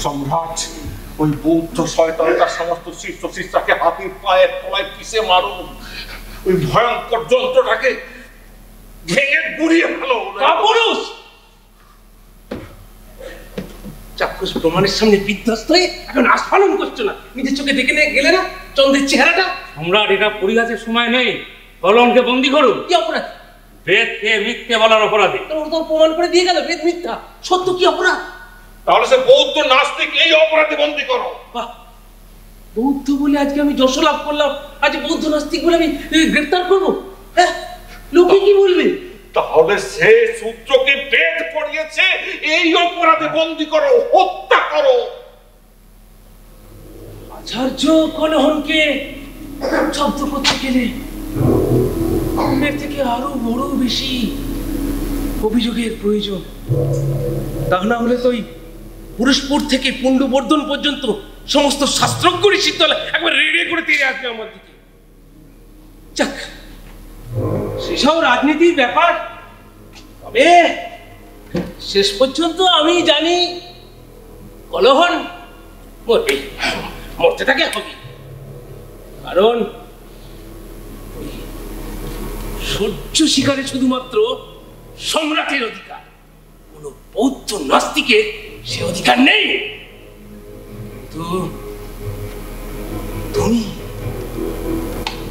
সম্রাট, ওই বৌদ্ধ শয়তান তার সমস্ত শিষ্য শিষ্যাকে হাতির পায়ের তলায় পিষে মারুন। ওই ভয়ঙ্কর যন্ত্রটাকে ভেঙে গুড়িয়ে ফেলো। কাপুরুষ! চাক্ষুষ প্রমাণের সামনে বিধ্বস্ত হয়ে এখন আস্ফালন করছো না? নিজের চোখে দেখে নিয়ে গেলে না চন্দ্রের চেহারাটা? সম্রাট, এটা পরিহাসের সময় নেই। কলমকে বন্দি করুন। কি অপরাধ? বেদকে মিথ্যে বলার অপরাধী। ওর তো প্রমাণ করে দিয়ে গেল বেদ মিথ্যা। সত্য কি অপরাধ? তাহলে সে বৌদ্ধ নাস্তিক এই অপরাধে বন্দী করো। বাহ, বৌদ্ধ বলে আজকে আমি যশ লাভ করলাম, আজ বৌদ্ধ নাস্তিক বলে আমি গ্রেফতার করবো? হ্যাঁ, লোকে কি বলবে? তাহলে সে সূত্রকে বেদ পড়িয়েছে, এই অপরাধে বন্দী করো, হত্যা করো। আচার্য কলহনকে জব্দ করতে গেলে এর থেকে আরো বড় বেশি অভিযোগের প্রয়োজন। তা না হলে তো ওই পুরুষপুর থেকে পুণ্ডবর্ধন পর্যন্ত সমস্ত শাস্ত্রজ্ঞ ঋষিদল একবার রেড়ে করে তেড়ে আসবে আমার দিকে। যাক, সেসব রাজনীতির ব্যাপার। তবে শেষ পর্যন্ত আমি জানি কলহন মরবে, মরতে থাকে হবে। কারণ সূর্য শিকারে শুধুমাত্র সম্রাটের অধিকার, কোন বৌদ্ধ নাস্তিকের সে অধিকার নেই। তো তুমি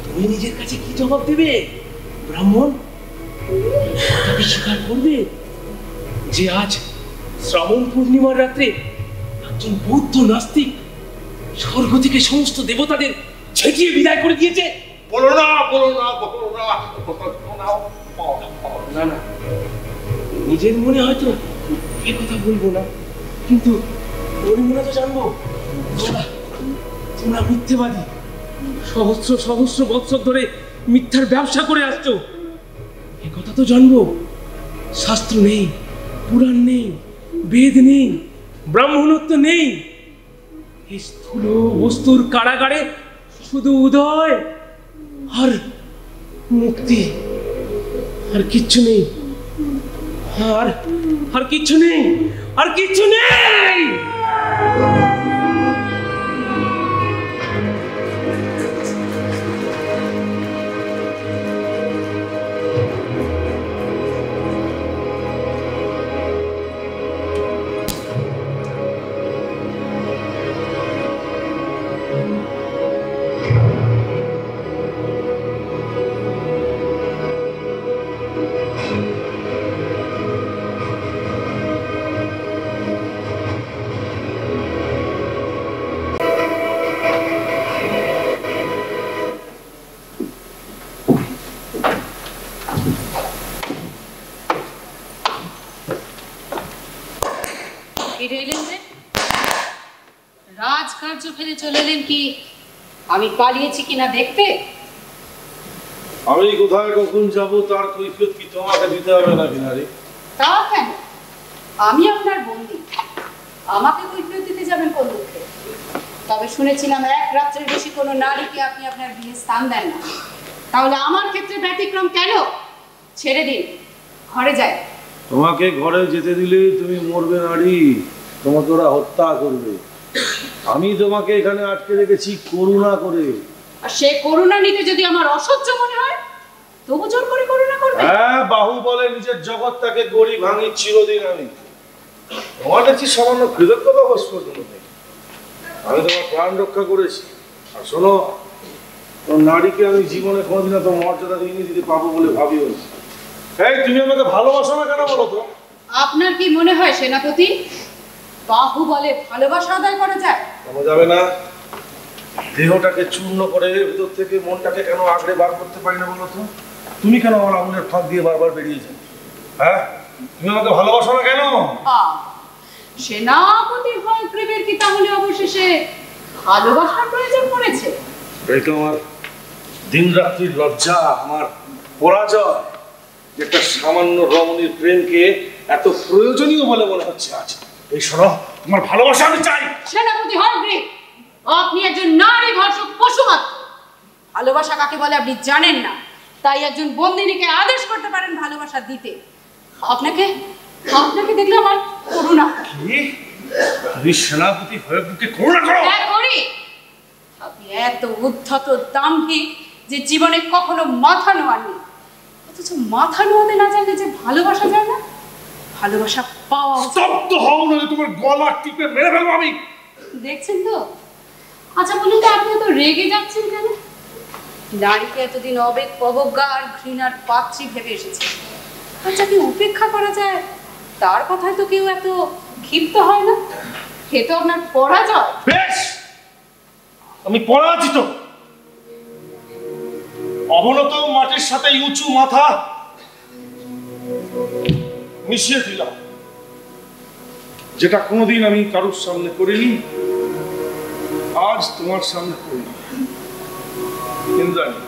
তুমি নিজের কাছে কি জবাব দেবে ব্রাহ্মণ? তুমি স্বীকার করবে যে আজ শ্রাবণ পূর্ণিমার রাত্রে একজন বৌদ্ধ নাস্তিক স্বর্গ থেকে সমস্ত দেবতাদের ছেটিয়ে বিদায় করে দিয়েছে? বলো না, বলো না, বলো না, নাও। না না, নিজের মনে হয়তো এ কথা বলবো না, কিন্তু ওর মনে তো জানবো তোমরা মিথ্যেবাদী, সহস্র সহস্র বৎসর ধরে মিথ্যার ব্যবসা করে আসছো। এ কথা তো জানবো। শাস্ত্র নেই, পুরাণ নেই, বেদ নেই, ব্রাহ্মণত্ব নেই। এই স্থূল বস্তুর কারাগারে শুধু উদয় আর মুক্তি, আর কিচ্ছু নেই, আর কিচ্ছু নেই, আর কিচ্ছু নেই। রাজকার্য ফেলে চলে এলেন কি আমি পালিয়েছি কিনা দেখতে? আমি কোথায় কখন যাব তার কৈফিয়ত কি তোমাকে দিতে হবে না কিনারে? তা কেন? আমি আপনার বন্দী, আমাকে কৈফিয়ত দিতে যাবেন কোন দুঃখে? তবে শুনেছিলাম এক রাত্রের বেশি কোনো নারীকে আপনি আপনার বিয়ে স্থান দেন না। তাহলে আমার ক্ষেত্রে ব্যতিক্রম কেন? ছেড়ে দিন, ঘরে যাই। তোমাকে ঘরে যেতে দিলে তুমি মরবে নারী, তোমাকে ওরা হত্যা করবে। আমি তোমাকে এখানে আটকে রেখেছি করুণা করে। আর সে করুণা নিতে যদি আমার অসহ্য মনে হয় তবু জোর করে করুণা করবে? হ্যাঁ, বাহু বলে নিজের জগৎটাকে গড়ি ভাঙি চিরদিন আমি। তোমার কাছে সামান্য কৃতজ্ঞতা বোধ পর্যন্ত নেই। আমি তোমার প্রাণ রক্ষা করেছি। আর শোনো, নারীকে আমি জীবনে কোনোদিন এত মর্যাদা দিইনি, দিতে পাবো বলে ভাবিও না। এই, তুমি আমাকে ভালোবাসো না কেন বলো তো? আপনার কি মনে হয় সেনাপতি বাহু বলে ভালোবাসা আদায় করা যায়? কেন যাবে না? দেহটাকে চূর্ণ করে ভিতর থেকে মনটাকে কেন আঁকড়ে বার করতে পারি না বলো তো? তুমি কেন আমার আঙুলের ফাঁক দিয়ে বারবার বেরিয়ে যাও? হ্যাঁ, তুমি আমাকে ভালোবাসো না কেন? সেনাপতি হয়গ্রীবের কি তাহলে অবশেষে ভালোবাসার প্রয়োজন পড়েছে? এই তো আমার দিন রাত্রির লজ্জা, আমার পরাজয়, একটা সামান্য রমণীর প্রেমকে এত প্রয়োজনীয় বলে মনে হচ্ছে আজ। এই শোনো, তোমার ভালোবাসা আমি চাই। সেনাপতি হয়গ্রীব, আপনি একজন নারী ধর্ষক পশু মাত্র। ভালোবাসা কাকে বলে আপনি জানেন না, তাই একজন বন্দিনীকে আদেশ করতে পারেন ভালোবাসা দিতে। আপনাকে দেখলে আমার করুণা। কি? তুমি সেনাপতি হয়গ্রীবকে করুণা করো? হ্যাঁ, করি। আপনি এত উদ্ধত দাম্ভিক যে জীবনে কখনো মাথা নোয়াননি, অথচ মাথা নোয়াতে না জানলে যে ভালোবাসা যায় না, ভালোবাসা পাওয়া। স্তব্ধ হও, নইলে তোমার গলা টিপে মেরে ফেলবো আমি। দেখছেন তো? আচ্ছা বলুন তো, আপনি এত রেগে যাচ্ছেন কেন? নারীকে এতদিন অবেগ অবজ্ঞা আর ঘৃণার পাত্রী ভেবে এসেছে, আর যাকে উপেক্ষা করা যায় তার কথায় তো কেউ এত ক্ষিপ্ত হয় না। এ তো আপনার পরাজয়। বেশ, আমি পরাজিত। অবনত মাটির সাথে উঁচু মাথা মিশিয়ে দিলাম, যেটা কোনোদিন আমি কারোর সামনে করিনি, আজ তোমার সামনে করি। ইন্দ্রাণী,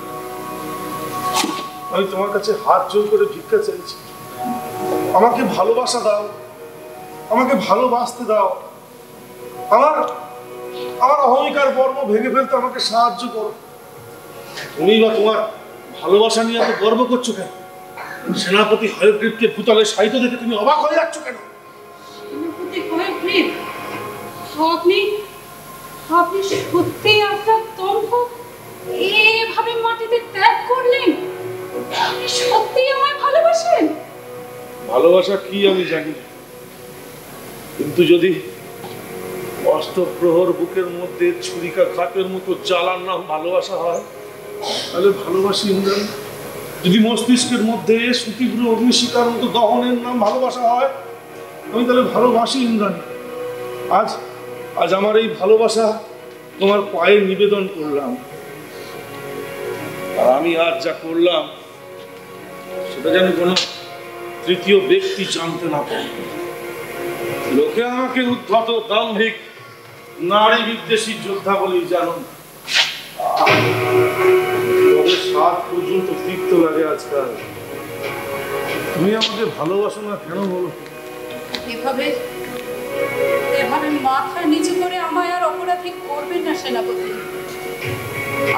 আমি তোমার কাছে হাত জোর করে ভিক্ষা চাইছি। আমাকে ভালোবাসা দাও, আমাকে ভালোবাসতে দাও। আমার অহংকার গর্ব ভেঙে ফেলতে আমাকে সাহায্য করো। তুমি বা তোমার ভালোবাসা নিয়ে এত গর্ব করছো কেন? সেনাপতি হয়গ্রীবকে ভূতলে সাহিত্য দেখে তুমি অবাক হয়ে যাচ্ছ কেন? সেনাপতি হয়গ্রীব, আপনি সত্যি আপনার দম্ভ এভাবে মাটিতে ত্যাগ করলেন? আপনি সত্যি আমায় ভালোবাসেন? ভালোবাসা কি আমি জানি না, কিন্তু যদি অষ্টপ্রহর বুকের মধ্যে ছুরিকা ঘাটের মতো জ্বালার নাম ভালোবাসা হয়, তাহলে ভালোবাসি ইন্দ্রাণী। যদি মস্তিষ্কের মধ্যে সুতীব্র অগ্নিশিখার মতো দহনের নাম ভালোবাসা হয়, আমি তাহলে ভালোবাসি ইন্দ্রাণী। আজ আমার এই ভালোবাসা তোমার পায়ে নিবেদন করলাম। আর আমি আজ যা করলাম এটা যেন কোনো তৃতীয় ব্যক্তি জানতে না পারে। লোকে আমাকে উদ্ধত, দাম্ভিক, নারী বিদ্বেষী যোদ্ধা বলেই জানো। তবে সাত পর্যন্ত তৃপ্ত লাগে আজকাল। তুমি আমাকে ভালোবাসো না কেন বলো? এভাবে এভাবে মাথা নিচু করে আমায় আর অপরাধী করবেন না সেনাপতি।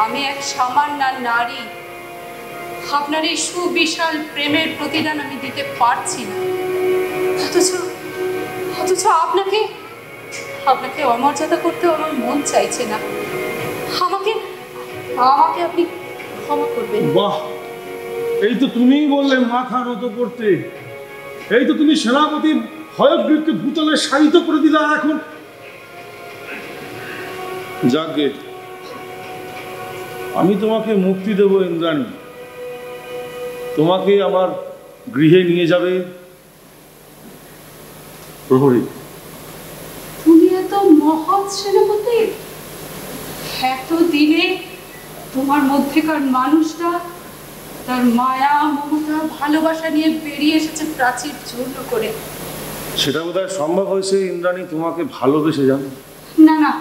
আমি এক সামান্য নারী, আপনার এই সুবিশাল প্রেমের প্রতিদান আমি দিতে পারছি না। অথচ আপনাকে আপনাকে অমর্যাদা করতে আমার মন চাইছে না। আমাকে আমাকে আপনি ক্ষমা করবেন। বাহ, এই তো তুমিই বললে মাথা নত করতে। এই তো তুমি সেনাপতি হয়গ্রীবকে ভূতলে শায়িত করে দিলে। এখন যাকে আমি তোমাকে মুক্তি দেব ইন্দ্রাণী। তোমাকে আমার গৃহে নিয়ে যাবে প্রহরী। তুমি এত মহৎ সেনাপতি, এত দিনে তোমার মধ্যেকার মানুষটা তার মায়া, মমতা, ভালোবাসা নিয়ে বেরিয়ে এসেছে প্রাচীর চূর্ণ করে। সেটা বোধহয় সম্ভব হয়েছে ইন্দ্রাণী তোমাকে ভালোবেসে জানো। না না,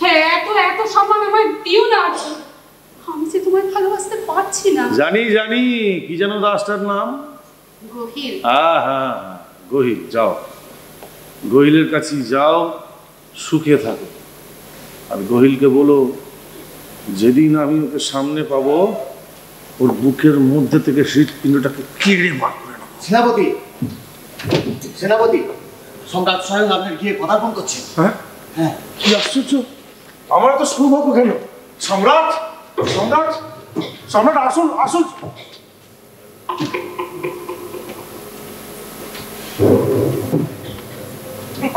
হ্যাঁ, এত এত সম্মান আমায় দিও না। আমি যে তোমায় ভালোবাসতে পারছি না। জানি জানি, কি যেন দাসটার নাম? গহিল। হ্যাঁ হ্যাঁ, গহিল। যাও, গহিলের কাছে যাও, সুখে থাকো। আর গহিলকে বলো, যেদিন আমি ওকে সামনে পাবো, ওর বুকের মধ্যে থেকে হৃৎপিণ্ডটাকে কেড়ে বার করে নেবো। সেনাপতি, সেনাপতি, সম্রাট স্বয়ং আপনার গিয়ে পদার্পণ করছে। হ্যাঁ হ্যাঁ, কি আশ্চর্য! আমার তো সৌভাগ্য কেন? সম্রাট, সম্রাট, সম্রাট, আসুন আসুন।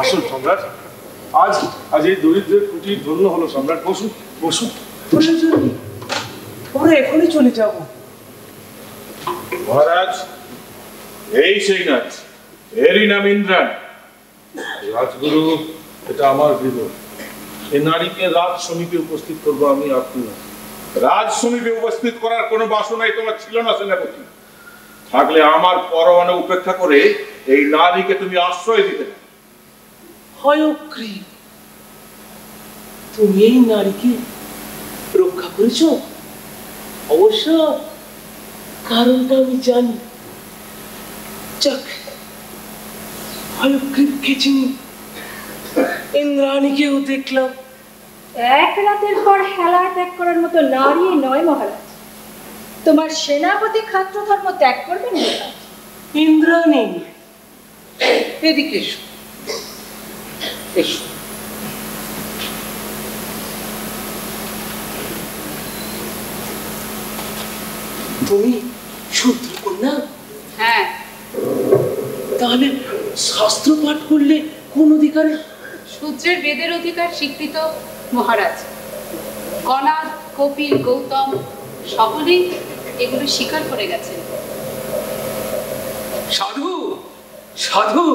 আসুন সম্রাট, আজ আজ এই দরিদ্রের কুটির ধন্য হলো। সম্রাট বসুন বসুন। ওরা এখনই চলে যাব। মহারাজ, এই সেই নাচ, এরই নাম ইন্দ্রাণী। রাজগুরু, এটা আমার গৃহ। এই নারীকে রাজ সমীপে উপস্থিত করবো আমি, আপনি না। রাজ সমীপে উপস্থিত করার কোনো বাসনাই তোমার ছিল না সেনাপতি। থাকলে আমার পরোয়ানা উপেক্ষা করে এই নারীকে তুমি আশ্রয় দিতে না। হয়গ্রীব, তুমি এই নারীকে রক্ষা করেছ? অবশ্য কারণটা আমি জানি। যাক, হয়গ্রীবকে চিনি, ইন্দ্রাণীকেও দেখলাম। এক রাতের পর হেলা ত্যাগ করার মতো নারী নয় মহারাজ। তোমার সেনাপতি খাদ্য ধর্ম ত্যাগ করবেন না। ইন্দ্রাণী, এদিকে এসো, এসো। তুমি শূদ্র কন্যা? হ্যাঁ। তাহলে শাস্ত্র পাঠ করলে কোন অধিকারে? শূদ্রের বেদের অধিকার স্বীকৃত মহারাজ। গণাদ, কপিল, গৌতম সকলেই এগুলো স্বীকার করে গেছেন। সাধু, সাধু,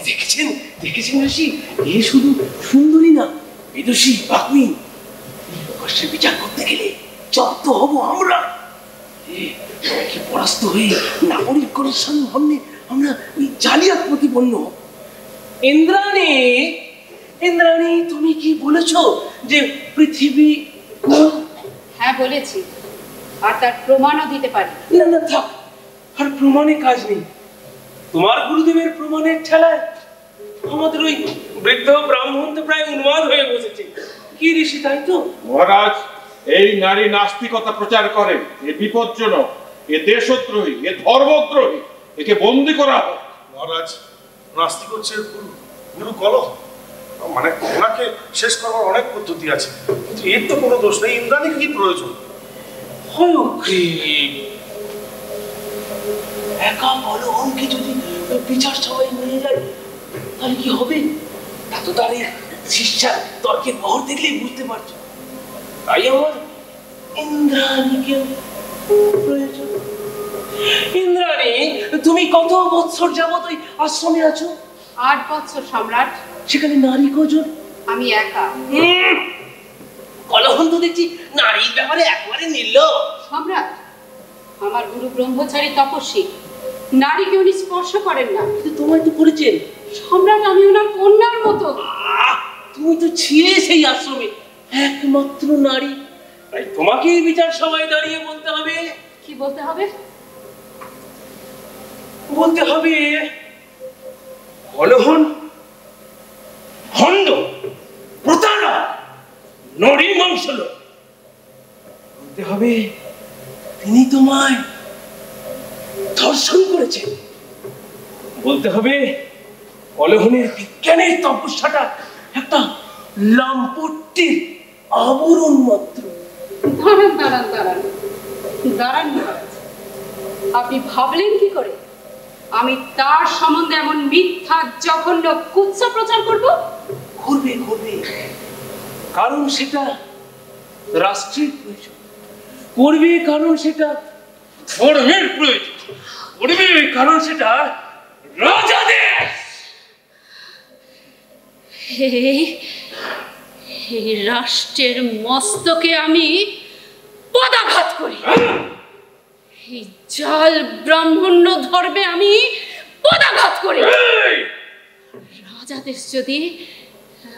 দেখেছেন দেখেছেন ঋষি, এ শুধু সুন্দরী না, বিদুষী, বাগ্মী। প্রকাশ্যে বিচার করতে গেলে জব্দ হব আমরা। পরাস্ত হয়ে নাগরিকগণের সামনে আমরা ওই জালিয়াত প্রতিপন্ন হব। ইন্দ্রাণী, ইন্দ্রাণী, তুমি কি বলেছ যে পৃথিবী? হ্যাঁ বলেছি, আর তার প্রমাণও দিতে পারি। না না, থাক, আর প্রমাণে কাজ নেই। তোমার গুরুদেবের প্রমাণের ঠেলায় আমাদের ওই বৃদ্ধ ব্রাহ্মণ তো প্রায় উন্মাদ হয়ে বসেছে। কি ঋষি, তাই তো? মহারাজ, এই নারী নাস্তিকতা প্রচার করে, এ বিপজ্জনক, এ দেশদ্রোহী, এ ধর্মদ্রোহী। একে বন্দি করা হোক। মহারাজ, নাস্তিক হচ্ছে গুরু কলহ। মানে ওনাকে শেষ করবার অনেক পদ্ধতি আছে, কিন্তু এর তো কোনো দোষ নেই। ইন্দ্রাণী কি প্রয়োজন? হয়গ্রীব, একা বলহনকে যদি বিচার সবাই নিয়ে যায় তাহলে কি হবে? তা তো তার শিষ্যার তর্কের বহর দেখলেই বুঝতে পারছো। তাই আমার ইন্দ্রাণীকেও প্রয়োজন। ইন্দ্রাণী, তুমি কত বৎসর যাবত ওই আশ্রমে আছো? 8 বছর সম্রাট। সেখানে নারী কজন? আমি একা। কলহন তো দেখছি নারীর ব্যাপারে একবারে নির্লোভ। সম্রাট, আমার গুরু ব্রহ্মচারী তপস্বী, নারীকে উনি স্পর্শ করেন না। কিন্তু তোমায় তো করেছেন সম্রাট, আমি ওনার কন্যার মতো। তুমি তো ছিলে সেই আশ্রমে একমাত্র নারী, তাই তোমাকেই বিচার সভায় দাঁড়িয়ে বলতে হবে। কি বলতে হবে? বলতে হবে কলহন, ভণ্ড, প্রতারণা, নরী মাংসল। বলতে হবে তিনি তোমায় ধর্ষণ করেছেন। বলতে হবে কলহনের বিজ্ঞানের তপস্যাটা একটা লাম্পট্যের আবরণ মাত্র। দাঁড়ান দাঁড়ান দাঁড়ান দাঁড়ান মহারাজ, আপনি ভাবলেন কি করে আমি তার সম্বন্ধে এমন মিথ্যা জঘন্য কুৎসা প্রচার করব? করবে করবে, কারণ সেটা রাষ্ট্রের প্রয়োজন। করবে কারণ সেটা ধর্মের প্রয়োজন। করবে কারণ সেটা রাজাদের। এই রাষ্ট্রের মস্তকে আমি পদাঘাত করি, এই জাল ব্রাহ্মণ্য ধর্মে আমি পদাঘাত করি। রাজাদেশ যদি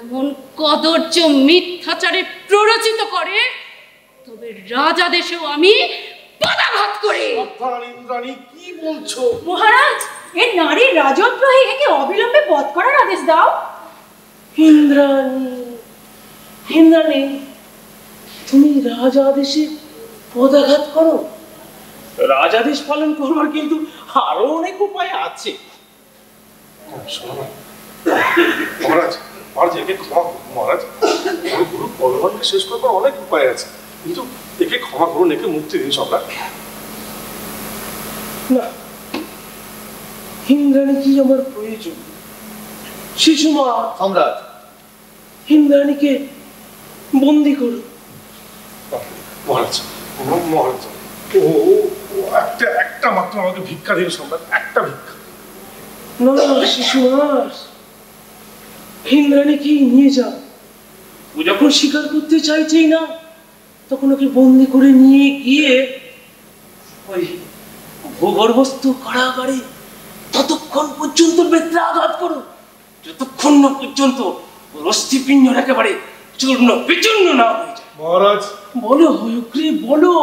এমন কদর্য মিথ্যাচারে প্ররোচিত করে, তবে রাজাদেশেও আমি পদাঘাত করি। ইন্দ্রাণী, কি বলছো? মহারাজ, এ নারীর রাজদ্রোহী, একে অবিলম্বে বধ করার আদেশ দাও। ইন্দ্রাণী, ইন্দ্রাণী, তুমি রাজাদেশে পদাঘাত করো? রাজাদেশ পালন করবার কিন্তু আরো অনেক উপায় আছে। মহারাজ, মহারাজ একে ক্ষমা করুন। মহারাজ, গুরু কলহনকে শেষ করবার অনেক উপায় আছে, কিন্তু একে ক্ষমা করুন, একে মুক্তি দিন সম্রাট। না, ইন্দ্রাণী কি আমার প্রয়োজন? শিশুমা, সম্রাট, ইন্দ্রাণীকে বন্দি করো। মহারাজ, মহারাজ, ও একটা একটা মাত্র আমাকে ভিক্ষা দিন সম্রাট, একটা ভিক্ষা। না শিশুমা, ইন্দ্রাণীকে নিয়ে যাও। ও যখন স্বীকার করতে চাইছেই না, তখন ওকে বন্দি করে নিয়ে গিয়ে ওই ভূগর্ভস্থ কারাগারে ততক্ষণ পর্যন্ত বেত্রাঘাত করো, যতক্ষণ না পর্যন্ত ওর অস্থিপিণ্ড একেবারে চূর্ণ বিচূর্ণ না হয়ে যায়। মহারাজ, বলো হয়গ্রীব, বলো।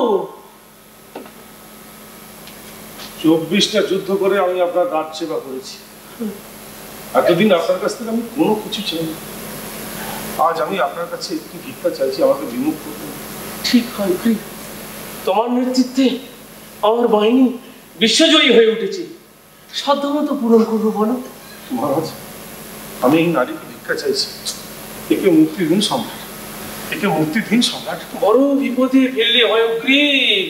24টা যুদ্ধ করে আমি আপনার রাজ সেবা করেছি। এতদিন আপনার কাছ থেকে আমি কোনো কিছু চাইনি। আজ আমি আপনার কাছে একটু ভিক্ষা চাইছি, আমাকে বিমুখ করবেন। ঠিক হয়গ্রীব, তোমার নেতৃত্বে আমার বাহিনী বিশ্বজয়ী হয়ে উঠেছে। সাধ্যমতো পূরণ করবো, বলো। মহারাজ, আমি এই নারীকে ভিক্ষা চাইছি, একে মুক্তি দিন সম্রাট, একে মুক্তি দিন সম্রাট। বড় বিপদে ফেললে হয়গ্রীব।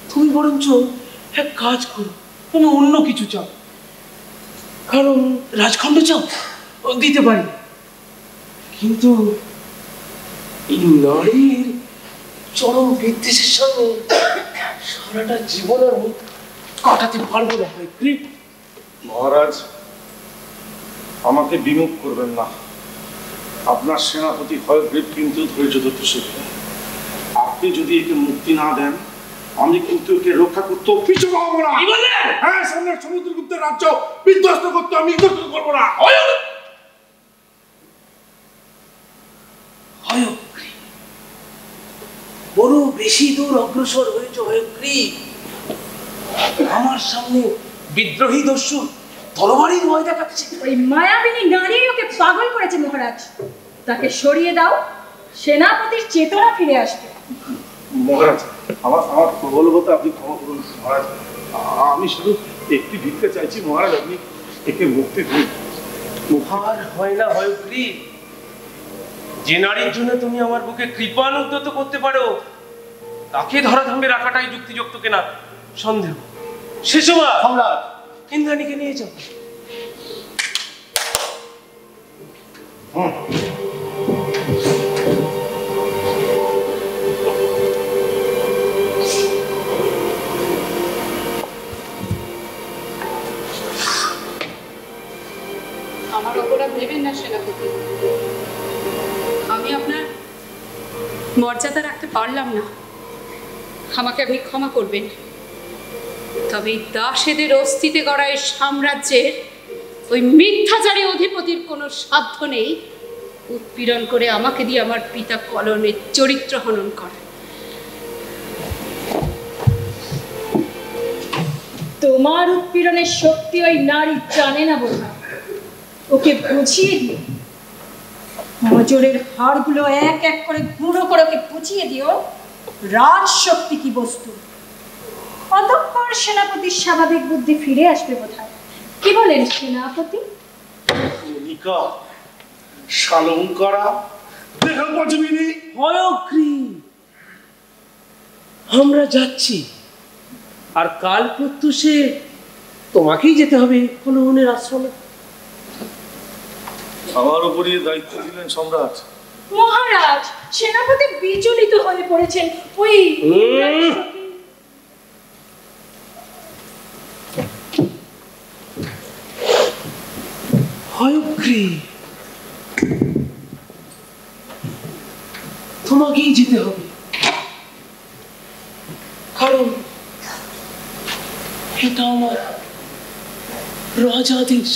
তুমি বরঞ্চ এক কাজ করো, তুমি অন্য কিছু চাও। কারণ রাজখণ্ড চাও, দিতে পারি, কিন্তু এই নারীর চরম বিদ্বেষের সঙ্গে সারাটা জীবন আমি কাটাতে পারবো না হয়গ্রীব। মহারাজ, আমাকে বিমুখ করবেন না। আপনার সেনাপতি হয়গ্রীব কিন্তু ধৈর্য ধরতে শিখবেন। আপনি যদি একে মুক্তি না দেন, আমি কিন্তু একে রক্ষা করতে পিছু পাবো না। কি বললেন? হ্যাঁ, সম্রাট সমুদ্রগুপ্তের রাজ্য বিধ্বস্ত করতে আমি বিধ্বস্ত করবো না। হয়গ্রীব, বড় বেশি দূর অগ্রসর হয়েছে হয়গ্রীব। আমার সামনে বিদ্রোহী দস্যু তরবারির ভয় দেখাচ্ছে। ওই মায়াবিনী নারী ওকে পাগল করেছে মহারাজ, তাকে সরিয়ে দাও, সেনাপতির চেতনা ফিরে আসবে। মহারাজ, আমার প্রবলতা আপনি ক্ষমা করুন মহারাজ। আমি শুধু একটি ভিক্ষা চাইছি মহারাজ, আপনি একে মুক্তি দিন। আর হয় না হয়গ্রীব, যে নারীর জন্য তুমি আমার বুকে কৃপানুদ্যত করতে পারো, তাকে ধরাধামে রাখাটাই যুক্তিযুক্ত কিনা সন্দেহ। শিশুমা, সম্রাট, ইন্দ্রাণীকে নিয়ে যাও। আমার অপরাধ নেবেন না সেনাপতি, আমি আপনার মর্যাদা রাখতে পারলাম না। আমাকে আপনি ক্ষমা করবেন, তবে এই দাসেদের অস্তিত্বে গড়া এই সাম্রাজ্যের ওই মিথ্যাচারী অধিপতির কোনো সাধ্য নেই উৎপীড়ন করে আমাকে দিয়ে আমার পিতা কলনের চরিত্র হনন করা। তোমার উৎপীড়নের শক্তি ওই নারী জানে না বোধহয়। ওকে বুঝিয়ে দিও, নজরের হাড়গুলো এক এক করে গুঁড়ো করে ওকে বুঝিয়ে দিও রাজ শক্তি কি বস্তু। অতঃপর সেনাপতির স্বাভাবিক বুদ্ধি ফিরে আসবে বোধহয়। কি বলেন সেনাপতি? মনিকা, শালঙ্কারা, দেহপজমিনী, হয়গ্রীব, আমরা যাচ্ছি, আর কাল প্রত্যুষে তোমাকেই যেতে হবে কলনের আশ্রমে। আমার উপরই দায়িত্ব দিলেন সম্রাট। মহারাজ, সেনাপতি বিচলিত হয়ে পড়েছেন। ওই হয়গ্রীব, তোমাকেই যেতে হবে, কারণ এটা আমার রাজাদেশ।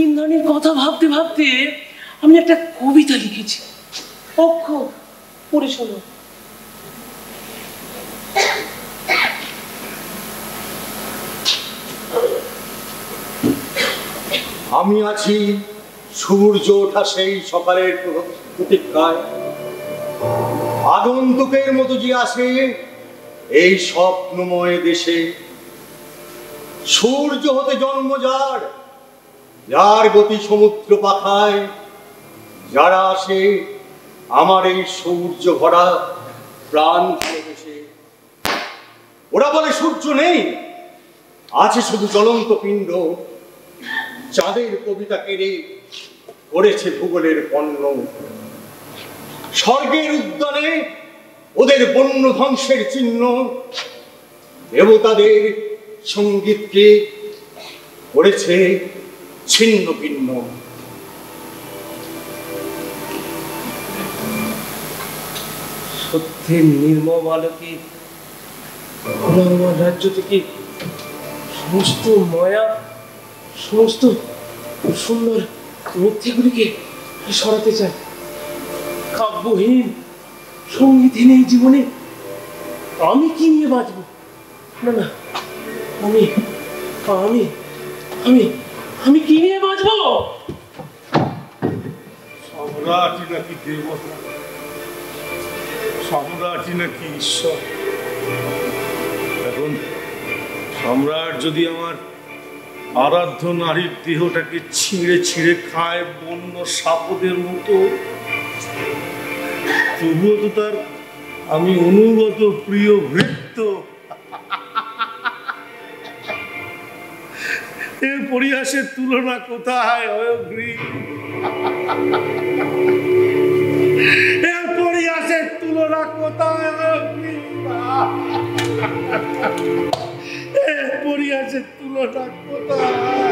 ইন্দ্রাণীর কথা ভাবতে ভাবতে আমি একটা কবিতা লিখেছি, অক্ষর পড়ে শোনো। আমি আছি সূর্য ওঠা সেই সকালের প্রতীক্ষায়, আগন্তুকের মতো যে আসে এই স্বপ্নময় দেশে। সূর্য হতে জন্ম যার, যার গতি সমুদ্র পাখায়, যারা আসে আমার এই সূর্য ভরা প্রাণ ভালোবেসে। ওরা বলে সূর্য নেই, আছে শুধু জ্বলন্ত পিণ্ড, চাঁদের কবিতা কেড়ে করেছে ভূগোলের পণ্য। স্বর্গের উদ্যানে ওদের বন্য ধ্বংসের চিহ্ন, দেবতাদের সঙ্গীতকে করেছে ছিন্ন ভিন্ন। সত্যের নির্মম আলোকে আমার রাজ্য থেকে সমস্ত মায়া, সমস্ত সুন্দর মিথ্যেগুলিকে সরাতে চায়। কাব্যহীন, সঙ্গীতহীন এই জীবনে আমি কি নিয়ে বাঁচব? না না, আমি আমি আমি আমি কি নিয়ে বাঁচব? সম্রাটই নাকি দেবতা, সম্রাটই নাকি ঈশ্বর। এখন সম্রাট যদি আমার আরাধ্য নারীর দেহটাকে ছিঁড়ে ছিঁড়ে খায় বন্য সাপদের মতো, তবুও তো তার আমি অনুগত প্রিয় ভৃত্য। এর পরিহাসের তুলনা কোথায় হয়গ্রীব? এর পরিহাসের তুলনা কোথায় হয়গ্রীব? এর পরিহাসের তুলনা কোথায়?